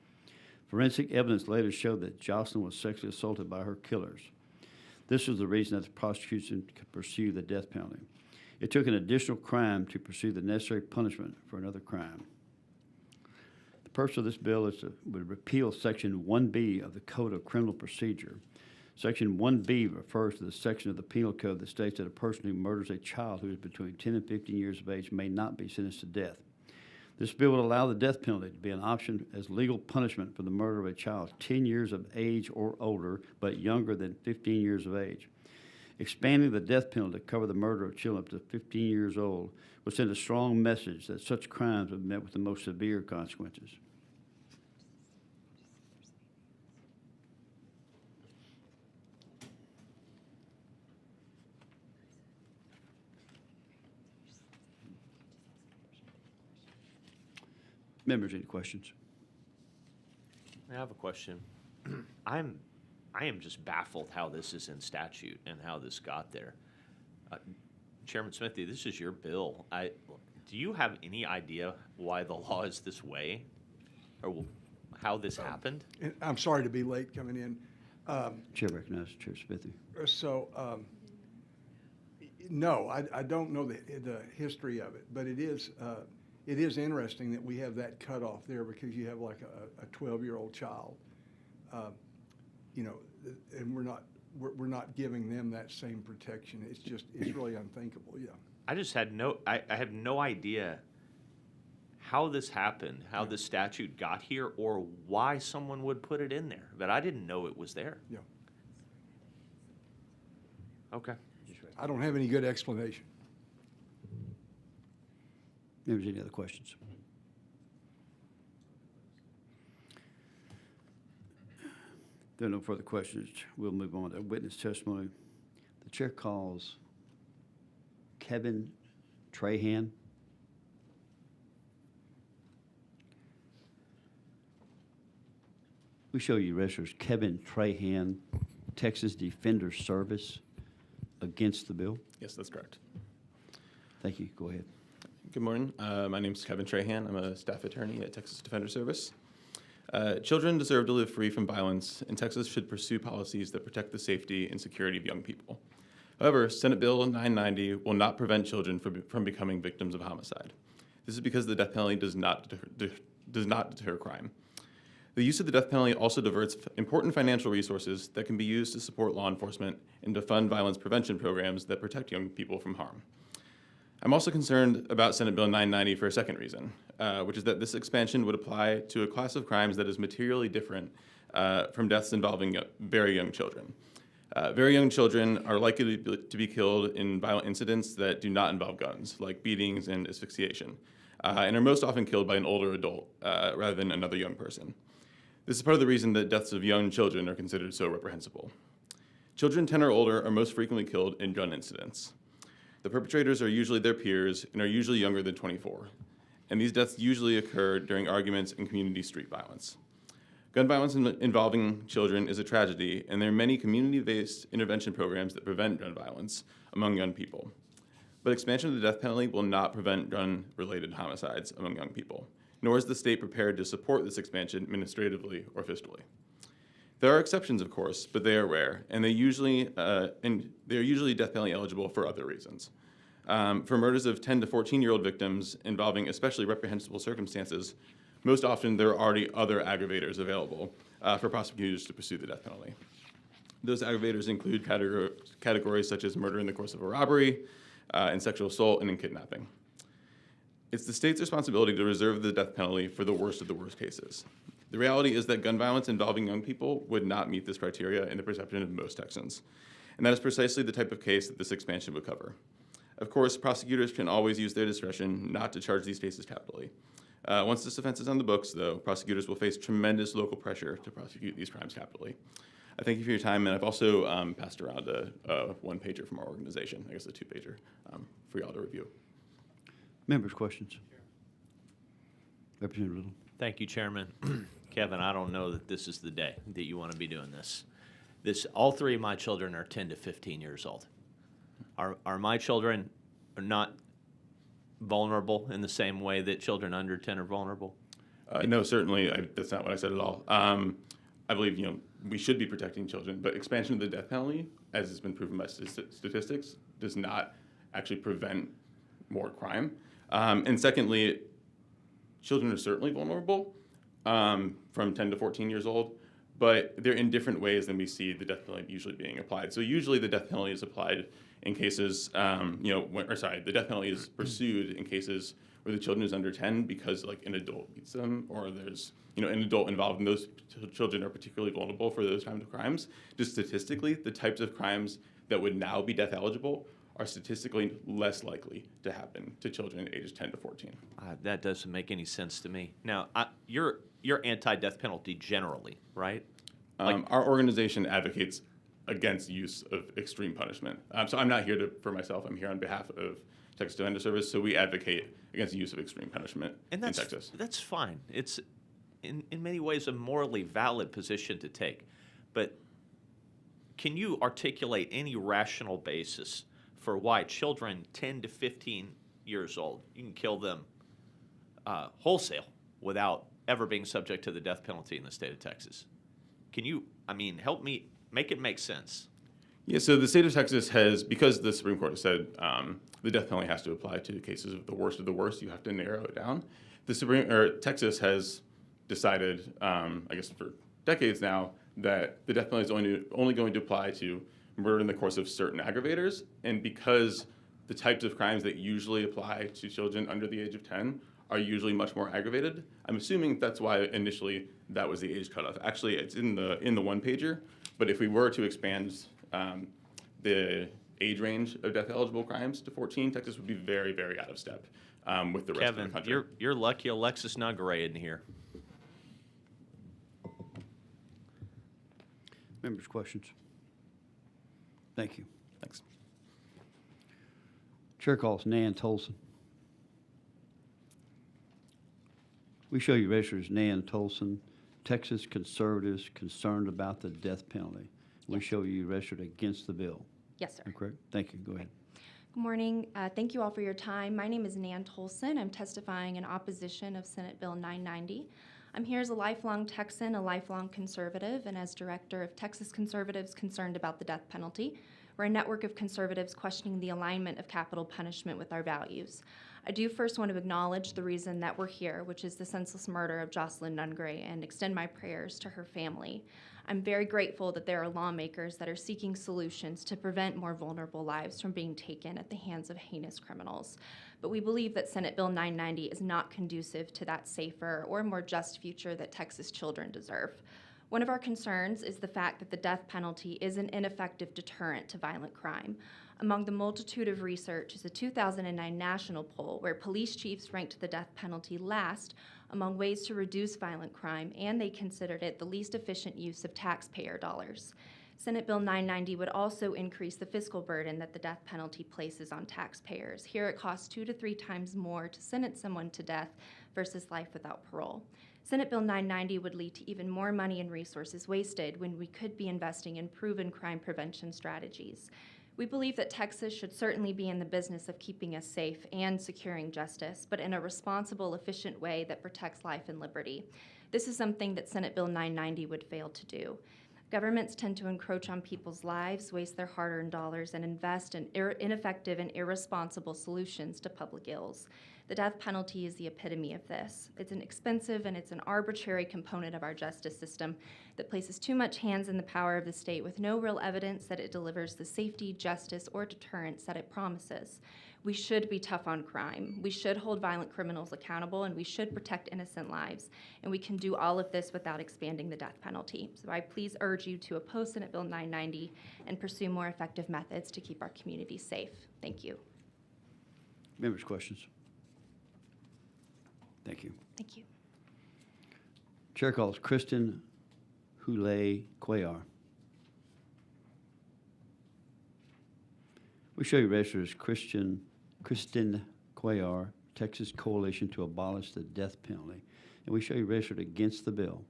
Forensic evidence later showed that Jocelyn was sexually assaulted by her killers. This was the reason that the prosecution could pursue the death penalty. It took an additional crime to pursue the necessary punishment for another crime. The purpose of this bill is to repeal Section 1B of the Code of Criminal Procedure. Section 1B refers to the section of the Penal Code that states that a person who murders a child who is between 10 and 15 years of age may not be sentenced to death. This bill would allow the death penalty to be an option as legal punishment for the murder of a child 10 years of age or older, but younger than 15 years of age. Expanding the death penalty to cover the murder of children up to 15 years old would send a strong message that such crimes have met with the most severe consequences. Members, any questions? I have a question. I am just baffled how this is in statute and how this got there. Chairman Smithy, this is your bill. Do you have any idea why the law is this way, or how this happened? I'm sorry to be late coming in. Chair recognizes Chair Smithy. No, I don't know the history of it, but it is interesting that we have that cutoff there because you have like a 12-year-old child, and we're not giving them that same protection. It's really unthinkable. Yeah. I have no idea how this happened, how the statute got here, or why someone would put it in there. But I didn't know it was there. Yeah. Okay. I don't have any good explanation. Members, any other questions? If there are no further questions, we'll move on to witness testimony. The chair calls Kevin Trahan. We show you registers Kevin Trahan, Texas Defender Service, against the bill. Yes, that's correct. Thank you. Go ahead. Good morning. My name is Kevin Trahan. I'm a staff attorney at Texas Defender Service. Children deserve to live free from violence, and Texas should pursue policies that protect the safety and security of young people. However, Senate Bill 990 will not prevent children from becoming victims of homicide. This is because the death penalty does not deter crime. The use of the death penalty also diverts important financial resources that can be used to support law enforcement and to fund violence prevention programs that protect young people from harm. I'm also concerned about Senate Bill 990 for a second reason, which is that this expansion would apply to a class of crimes that is materially different from deaths involving very young children. Very young children are likely to be killed in violent incidents that do not involve guns, like beatings and asphyxiation, and are most often killed by an older adult rather than another young person. This is part of the reason that deaths of young children are considered so reprehensible. Children 10 or older are most frequently killed in gun incidents. The perpetrators are usually their peers and are usually younger than 24, and these deaths usually occur during arguments and community street violence. Gun violence involving children is a tragedy, and there are many community-based intervention programs that prevent gun violence among young people. But expansion of the death penalty will not prevent gun-related homicides among young people, nor is the state prepared to support this expansion administratively or fiscally. There are exceptions, of course, but they are rare, and they are usually death penalty eligible for other reasons. For murders of 10 to 14-year-old victims involving especially reprehensible circumstances, most often there are already other aggravators available for prosecutors to pursue the death penalty. Those aggravators include categories such as murder in the course of a robbery, and sexual assault, and in kidnapping. It's the state's responsibility to reserve the death penalty for the worst of the worst cases. The reality is that gun violence involving young people would not meet this criteria in the perception of most Texans, and that is precisely the type of case that this expansion would cover. Of course, prosecutors can always use their discretion not to charge these cases capitally. Once this offense is on the books, though, prosecutors will face tremendous local pressure to prosecute these crimes capitally. I thank you for your time, and I've also passed around a one-pager from our organization, I guess a two-pager, for y'all to review. Members' questions? Representative Little. Thank you, Chairman. Kevin, I don't know that this is the day that you want to be doing this. All three of my children are 10 to 15 years old. Are my children not vulnerable in the same way that children under 10 are vulnerable? No, certainly, that's not what I said at all. I believe, we should be protecting children, but expansion of the death penalty, as has been proven by statistics, does not actually prevent more crime. And secondly, children are certainly vulnerable from 10 to 14 years old, but they're in different ways than we see the death penalty usually being applied. So usually the death penalty is applied in cases, the death penalty is pursued in cases where the children is under 10 because like an adult beats them, or there's an adult involved, and those children are particularly vulnerable for those kinds of crimes. Just statistically, the types of crimes that would now be death eligible are statistically less likely to happen to children ages 10 to 14. That doesn't make any sense to me. Now, you're anti-death penalty generally, right? Our organization advocates against use of extreme punishment. So I'm not here for myself. I'm here on behalf of Texas Defender Service. So we advocate against the use of extreme punishment in Texas. That's fine. It's in many ways a morally valid position to take. But can you articulate any rational basis for why children 10 to 15 years old, you can kill them wholesale without ever being subject to the death penalty in the state of Texas? Can you, help me make it make sense? Yeah, so the state of Texas has, because the Supreme Court has said the death penalty has to apply to cases of the worst, you have to narrow it down. Texas has decided, I guess for decades now, that the death penalty is only going to apply to murder in the course of certain aggravators, and because the types of crimes that usually apply to children under the age of 10 are usually much more aggravated. I'm assuming that's why initially that was the age cutoff. Actually, it's in the one-pager, but if we were to expand the age range of death-eligible crimes to 14, Texas would be very, very out of step with the rest of the country. Kevin, you're lucky Alexis Nugare isn't here. Members' questions? Thank you. Thanks. Chair calls Nan Tolson. We show you registered as Nan Tolson, Texas conservatives concerned about the death penalty. We show you registered against the bill. Yes, sir. Am I correct? Thank you. Go ahead. Good morning. Thank you all for your time. My name is Nan Tolson. I'm testifying in opposition of Senate Bill 990. I'm here as a lifelong Texan, a lifelong conservative, and as director of Texas Conservatives Concerned About the Death Penalty. We're a network of conservatives questioning the alignment of capital punishment with our values. I do first want to acknowledge the reason that we're here, which is the senseless murder of Jocelyn Nungray, and extend my prayers to her family. I'm very grateful that there are lawmakers that are seeking solutions to prevent more vulnerable lives from being taken at the hands of heinous criminals. But we believe that Senate Bill 990 is not conducive to that safer or more just future that Texas children deserve. One of our concerns is the fact that the death penalty is an ineffective deterrent to violent crime. Among the multitude of research is a 2009 national poll where police chiefs ranked the death penalty last among ways to reduce violent crime, and they considered it the least efficient use of taxpayer dollars. Senate Bill 990 would also increase the fiscal burden that the death penalty places on taxpayers. Here it costs 2 to 3 times more to sentence someone to death versus life without parole. Senate Bill 990 would lead to even more money and resources wasted when we could be investing in proven crime prevention strategies. We believe that Texas should certainly be in the business of keeping us safe and securing justice, but in a responsible, efficient way that protects life and liberty. This is something that Senate Bill 990 would fail to do. Governments tend to encroach on people's lives, waste their hard-earned dollars, and invest in ineffective and irresponsible solutions to public ills. The death penalty is the epitome of this. It's an expensive and it's an arbitrary component of our justice system that places too much hands in the power of the state with no real evidence that it delivers the safety, justice, or deterrence that it promises. We should be tough on crime. We should hold violent criminals accountable, and we should protect innocent lives. And we can do all of this without expanding the death penalty. So I please urge you to oppose Senate Bill 990 and pursue more effective methods to keep our communities safe. Thank you. Members' questions? Thank you. Thank you. Chair calls Kristen Houlet Cuellar. We show you registered as Kristen Cuellar, Texas Coalition to Abolish the Death Penalty. And we show you registered against the bill.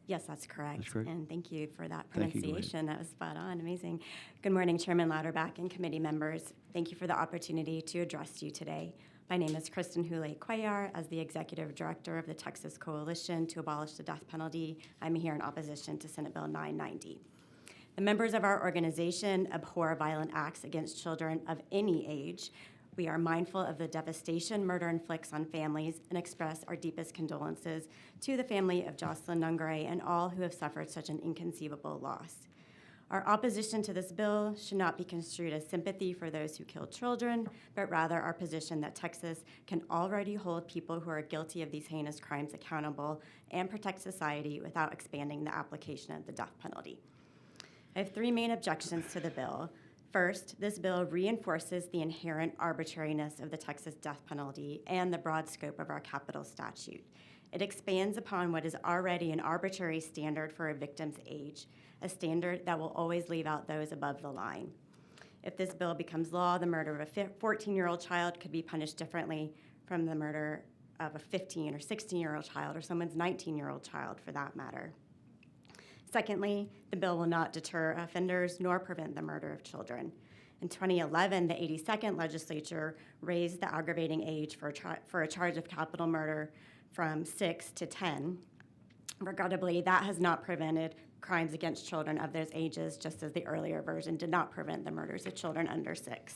Yes, that's correct. That's correct. And thank you for that Thank you. Go ahead. pronunciation. That was spot on. Amazing. Good morning, Chairman Louderback and committee members. Thank you for the opportunity to address you today. My name is Kristen Houlet Cuellar. As the Executive Director of the Texas Coalition to Abolish the Death Penalty, I'm here in opposition to Senate Bill 990. The members of our organization abhor violent acts against children of any age. We are mindful of the devastation murder inflicts on families and express our deepest condolences to the family of Jocelyn Nungray and all who have suffered such an inconceivable loss. Our opposition to this bill should not be construed as sympathy for those who kill children, but rather our position that Texas can already hold people who are guilty of these heinous crimes accountable and protect society without expanding the application of the death penalty. I have three main objections to the bill. First, this bill reinforces the inherent arbitrariness of the Texas death penalty and the broad scope of our capital statute. It expands upon what is already an arbitrary standard for a victim's age, a standard that will always leave out those above the line. If this bill becomes law, the murder of a 14-year-old child could be punished differently from the murder of a 15 or 16-year-old child or someone's 19-year-old child for that matter. Secondly, the bill will not deter offenders nor prevent the murder of children. In 2011, the 82nd legislature raised the aggravating age for a charge of capital murder from 6 to 10. Regrettably, that has not prevented crimes against children of those ages, just as the earlier version did not prevent the murders of children under 6.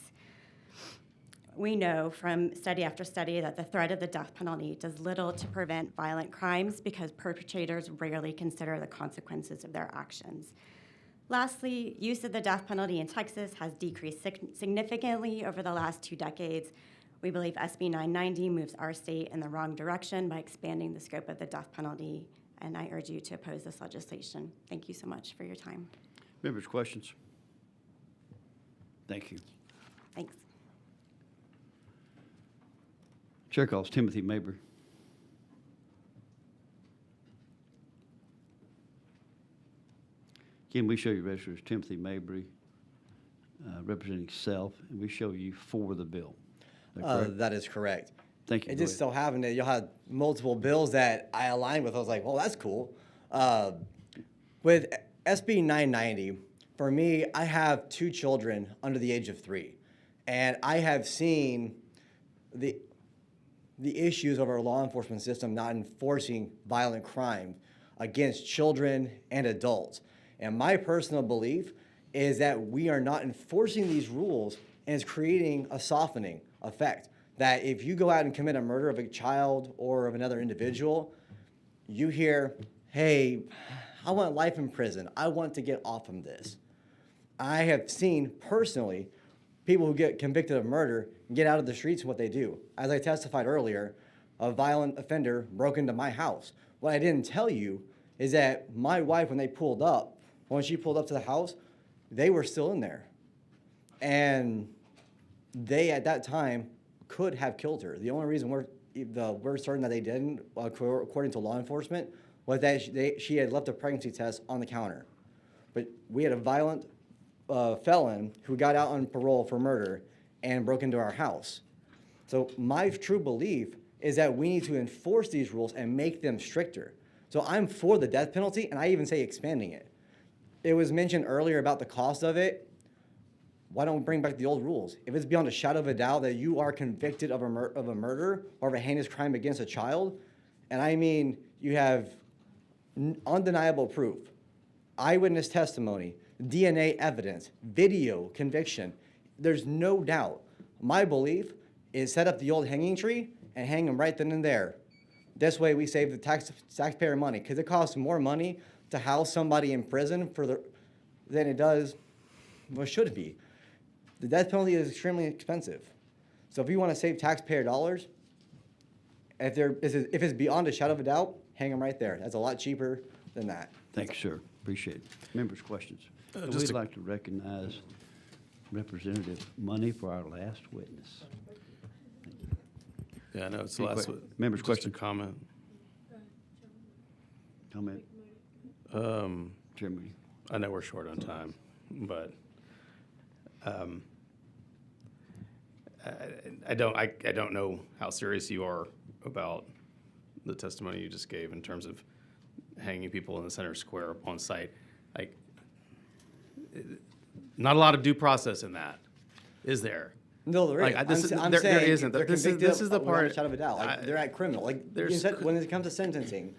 We know from study after study that the threat of the death penalty does little to prevent violent crimes because perpetrators rarely consider the consequences of their actions. Lastly, use of the death penalty in Texas has decreased significantly over the last 2 decades. We believe SB 990 moves our state in the wrong direction by expanding the scope of the death penalty, and I urge you to oppose this legislation. Thank you so much for your time. Members, questions? Thank you. Thanks. Chair calls Timothy Mabry. Again, we show you registered as Timothy Mabry, representing self, and we show you for the bill. Is that correct? That is correct. Thank you. It Go just ahead. so happened that y'all had multiple bills that I aligned with. I was like, well, that's cool. With SB 990, for me, I have 2 children under the age of 3. And I have seen the issues of our law enforcement system not enforcing violent crime against children and adults. And my personal belief is that we are not enforcing these rules, and it's creating a softening effect. That if you go out and commit a murder of a child or of another individual, you hear, hey, I want life in prison. I want to get off from this. I have seen personally people who get convicted of murder get out of the streets and what they do. As I testified earlier, a violent offender broke into my house. What I didn't tell you is that my wife, when she pulled up to the house, they were still in there. And they, at that time, could have killed her. The only reason we're certain that they didn't, according to law enforcement, was that she had left a pregnancy test on the counter. But we had a violent felon who got out on parole for murder and broke into our house. So my true belief is that we need to enforce these rules and make them stricter. So I'm for the death penalty, and I even say expanding it. It was mentioned earlier about the cost of it. Why don't we bring back the old rules? If it's beyond a shadow of a doubt that you are convicted of a murder or of a heinous crime against a child, and I mean you have undeniable proof, eyewitness testimony, DNA evidence, video conviction, there's no doubt. My belief is set up the old hanging tree and hang them right then and there. This way we save the taxpayer money, because it costs more money to house somebody in prison than it does what should be. The death penalty is extremely expensive. So if you want to save taxpayer dollars, if it's beyond a shadow of a doubt, hang them right there. That's a lot cheaper than that. Thank you, sir. Appreciate it. Members, questions? We'd like to recognize Representative Money for our last witness. Yeah, I know it's the Any last que- one. members' Just question? a comment. Comment? Chairman. I know we're short on time, but I don't know how serious you are about the testimony you just gave in terms of hanging people in the center square on site. Like, not a lot of due process in that, is there? No, there Like, isn't. I'm there saying isn't. they're This convicted is the without a part. shadow of a doubt. Like, they're at criminal. Like, there's- when it comes to sentencing,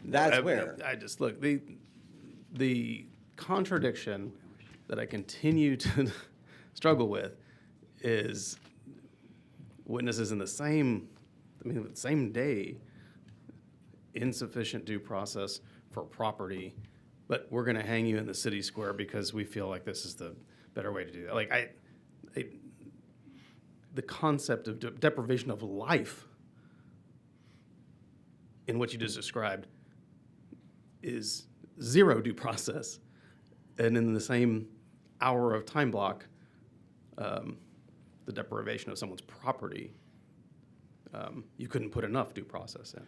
that's where. I just look the contradiction that I continue to struggle with is witnesses in the same day, insufficient due process for property, but we're going to hang you in the city square because we feel like this is the better way to do that. Like the concept of deprivation of life in what you just described is zero due process, and in the same hour of time block, the deprivation of someone's property, you couldn't put enough due process in.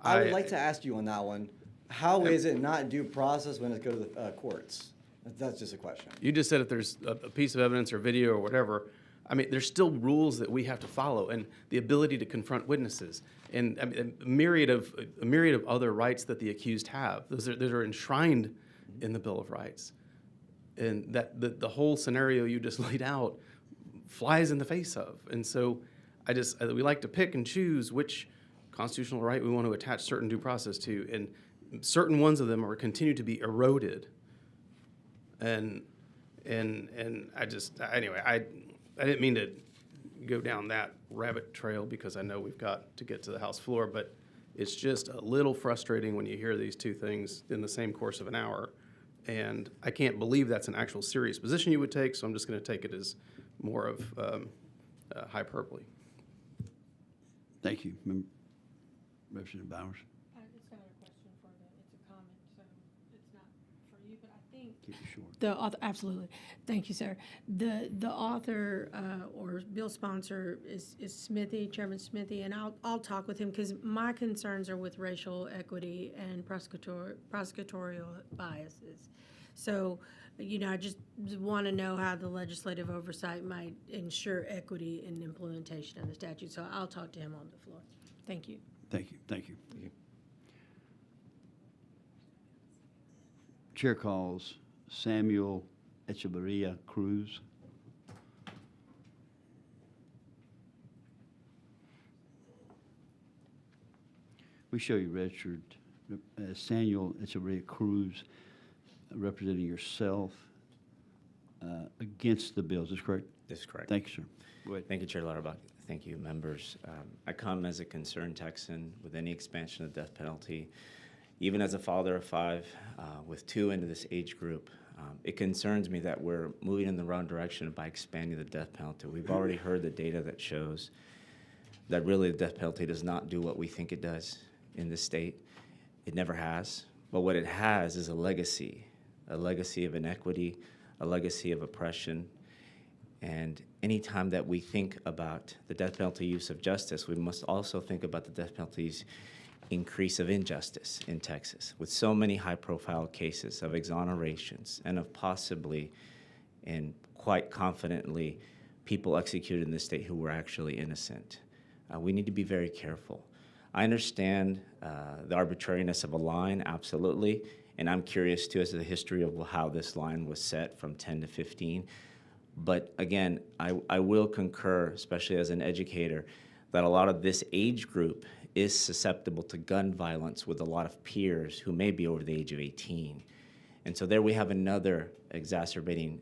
I would like to ask you on that one, how is it not due process when it goes to the courts? That's just a question. You just said if there's a piece of evidence or video or whatever, I mean, there's still rules that we have to follow, and the ability to confront witnesses, and I mean, a myriad of other rights that the accused have. Those are enshrined in the Bill of Rights, and that the whole scenario you just laid out flies in the face of. And so, we like to pick and choose which constitutional right we want to attach certain due process to, and certain ones of them are continue to be eroded. And anyway, I didn't mean to go down that rabbit trail because I know we've got to get to the House floor, but it's just a little frustrating when you hear these two things in the same course of an hour. And I can't believe that's an actual serious position you would take, so I'm just going to take it as more of hyperbole. Thank you. Representative Bowers. It's not a question for it's a comment, so it's not for you, but I think. Keep it short. The author, absolutely. Thank you, sir. The author or bill sponsor is Smithy, Chairman Smithy, and I'll talk with him because my concerns are with racial equity and prosecutorial biases. So, I just want to know how the legislative oversight might ensure equity in implementation of the statute. So I'll talk to him on the floor. Thank you. Thank you. Thank you. Chair calls Samuel Echevarria Cruz. We show you registered as Samuel Echevarria Cruz, representing yourself against the bill. Is this correct? This is correct. Thank you, sir. Go ahead. Thank you, Chair Lauterbach. Thank you, members. I come as a concerned Texan with any expansion of the death penalty. Even as a father of 5, with 2 into this age group, it concerns me that we're moving in the wrong direction by expanding the death penalty. We've already heard the data that shows that really the death penalty does not do what we think it does in this state. It never has. But what it has is a legacy of inequity, a legacy of oppression. And anytime that we think about the death penalty use of justice, we must also think about the death penalty's increase of injustice in Texas, with so many high-profile cases of exonerations and of possibly and quite confidently people executed in this state who were actually innocent. We need to be very careful. I understand the arbitrariness of a line, absolutely, and I'm curious too as to the history of how this line was set from 10 to 15. But again, I will concur, especially as an educator, that a lot of this age group is susceptible to gun violence with a lot of peers who may be over the age of 18. And so there we have another exacerbating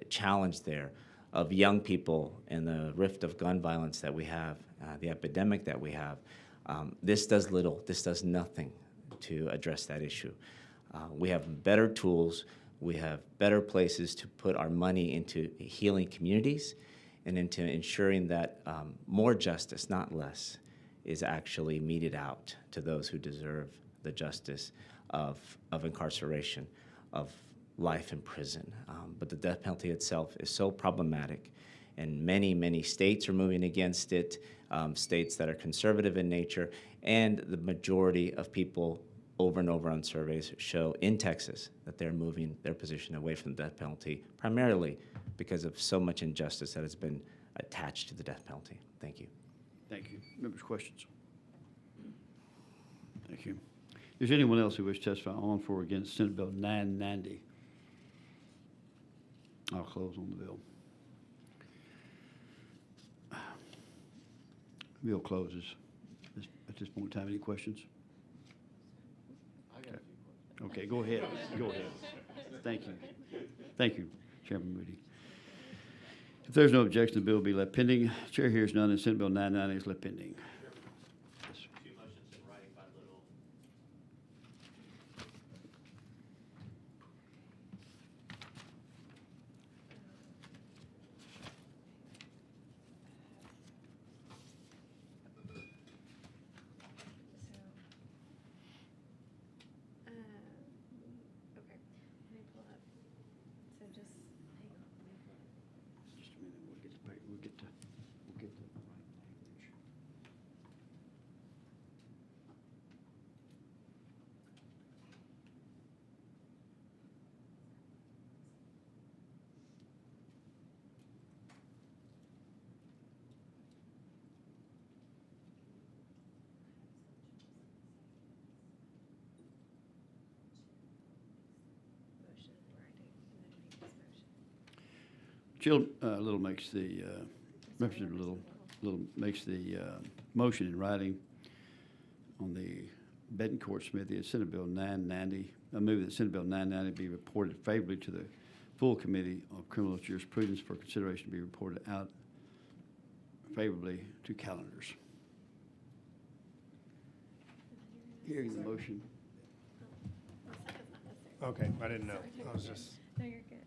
challenge there of young people and the rift of gun violence that we have, the epidemic that we have. This does little, this does nothing to address that issue. We have better tools, we have better places to put our money into healing communities and into ensuring that more justice, not less, is actually meted out to those who deserve the justice of incarceration, of life in prison. But the death penalty itself is so problematic, and many, many states are moving against it, states that are conservative in nature, and the majority of people over and over on surveys show in Texas that they're moving their position away from the death penalty, primarily because of so much injustice that has been attached to the death penalty. Thank you. Thank you. Members, questions? Thank you. Is there anyone else who wishes to testify on, for, or against Senate Bill 990? I'll close on the bill. Bill closes. At this point in time, any questions? I got a few questions. Okay, go ahead. Go ahead. Thank you. Thank you, Chairman Moody. If there's no objection, the bill will be left pending. Chair hears none, and Senate Bill 990 is left pending. Just a minute, we'll get the paper, we'll get the right language. Jill Little makes the, Representative Little makes the motion in writing on the Betancourt Smithy of Senate Bill 990. I move that Senate Bill 990 be reported favorably to the full Committee of Criminal Jurisprudence for consideration to be reported out favorably to calendars. Hearing the motion. Okay, I didn't know. I was just. No, you're good.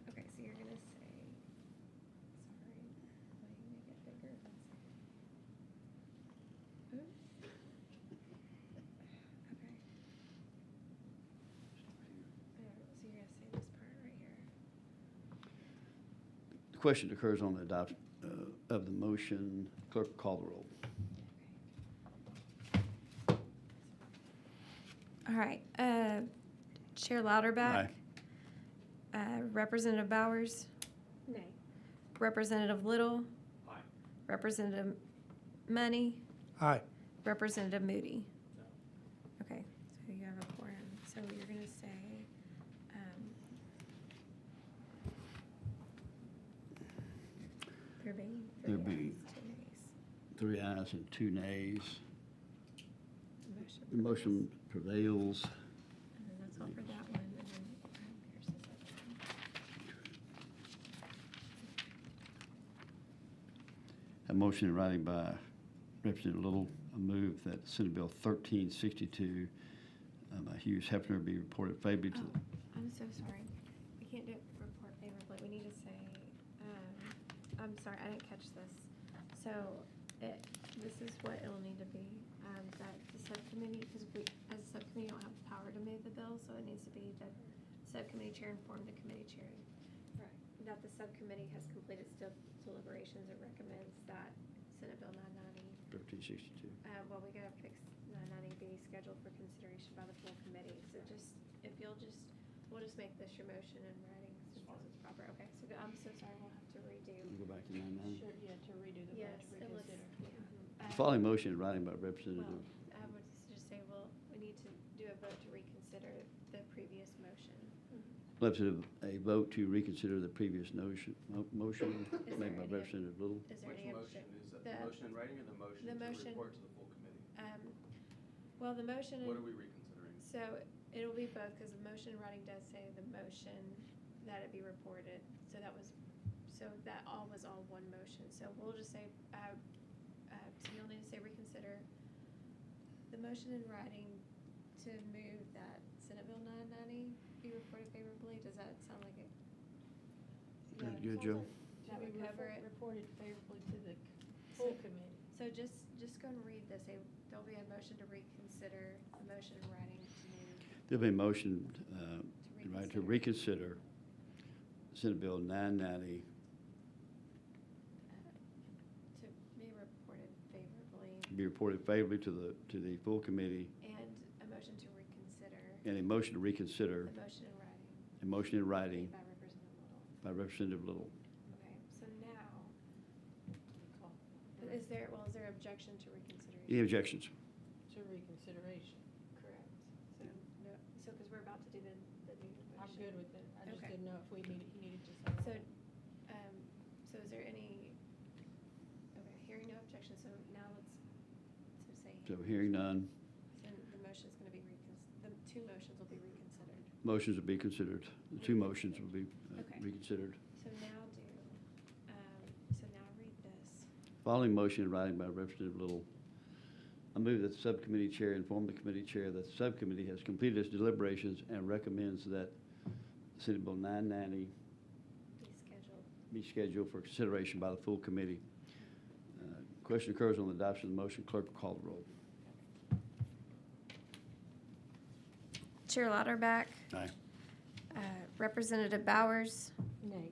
Okay, so you're gonna say, sorry, why do you make it bigger? Oops. Okay. So you're gonna say this part right here. The question occurs on the adoption of the motion. Clerk, call the roll. All right, Chair Louderback. Representative Bowers. Nay. Representative Little. Aye. Representative Money. Aye. Representative Moody. Okay, so you have a quorum. So you're gonna say, there being There three be ayes, 2 nays. 3 ayes and 2 nays. Motion The motion prevails. And then that's all for that one, and then here's the second one. A motion in writing by Representative Little. I move that Senate Bill 1362 by Hughes Hefner be reported favorably to the. I'm so sorry. We can't do it report favorably. We need to say, I'm sorry, I didn't catch this. So this is what it'll need to be, that the subcommittee, because we, as a subcommittee, don't have the power to move the bill, so it needs to be that subcommittee chair informed the committee chair. Right. That the subcommittee has completed deliberations and recommends that Senate Bill 990. 1362. Well, we gotta fix 990 be scheduled for consideration by the full committee. So just, if you'll just, we'll just make this your motion in writing since it's proper. Okay, so I'm so sorry, we'll have to redo. Go back to 990. Sure, yeah, to redo the vote Yes, to it was, reconsider. yeah. Following motion in writing by Representative. Well, I would just say, well, we need to do a vote to reconsider the previous motion. Representative, a vote to reconsider the previous motion Is made there by any- Representative Little. Is there Which any? motion? Is that the motion in writing or the motion the to motion- report to the full committee? Well, the motion. What are we reconsidering? So it'll be both, because the motion in writing does say the motion that it be reported. So that all was all one motion. So we'll just say, so you'll need to say reconsider the motion in writing to move that Senate Bill 990 be reported favorably. Does that sound like it? Good, good, Joe. That would cover it. Reported favorably to the full committee. So just go and read this. There'll be a motion to reconsider, a motion in writing to move. There'll be a motion in writing to reconsider Senate Bill 990 May reported favorably. Be reported favorably to the full committee, And a motion to reconsider. and a motion to reconsider, The motion in writing. a motion in writing Made by Representative Little. by Representative Little. Okay, so now, is there objection to reconsideration? Any objections? To reconsideration. Correct. So, no, so, because we're about to do the new motion. I'm good with it. I just Okay. didn't know if he needed to say. So, so is there any, okay, hearing no objection, so now let's, say. So hearing none, So the motion's gonna be the two motions will be reconsidered. motions will be considered. The two motions will be Okay. reconsidered. So now so now read this. Following motion in writing by Representative Little, I move that the subcommittee chair inform the committee chair that the subcommittee has completed its deliberations and recommends that Senate Bill 990 Be scheduled. be scheduled for consideration by the full committee. Question occurs on the adoption of the motion. Clerk will call the roll. Chair Lauterbach. Aye. Representative Bowers. Nay.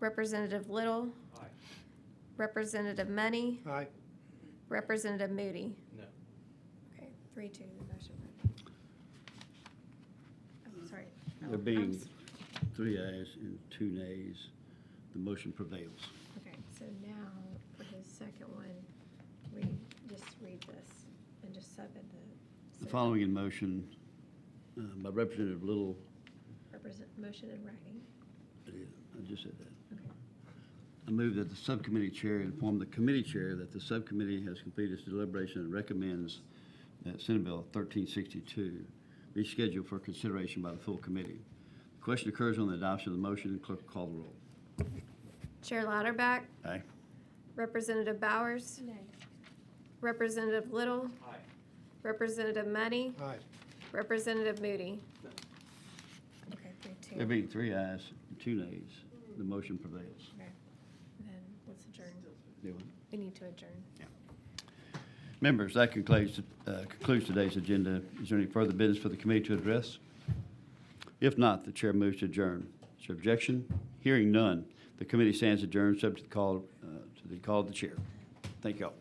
Representative Little. Aye. Representative Money. Aye. Representative Moody. No. Okay, 3-2, the motion. Oh, sorry. There being 3 ayes and 2 nays, the motion prevails. Okay, so now for his second one, just read this and just sub in The following in motion by Representative Little, motion in writing. I just said that. Okay. I move that the subcommittee chair inform the committee chair that the subcommittee has completed its deliberation and recommends that Senate Bill 1362 be scheduled for consideration by the full committee. The question occurs on the adoption of the motion, and clerk will call the roll. Chair Lauterbach. Aye. Representative Bowers. Nay. Representative Little. Aye. Representative Money. Aye. Representative Moody. Okay, 3-2. There being 3 ayes and 2 nays, the motion prevails. Okay, then let's adjourn. Do it. We need to adjourn. Members, that concludes today's agenda. Is there any further business for the committee to address? If not, the chair moves to adjourn. Is there objection? Hearing none, the committee stands adjourned, subject to the call of the chair. Thank you all.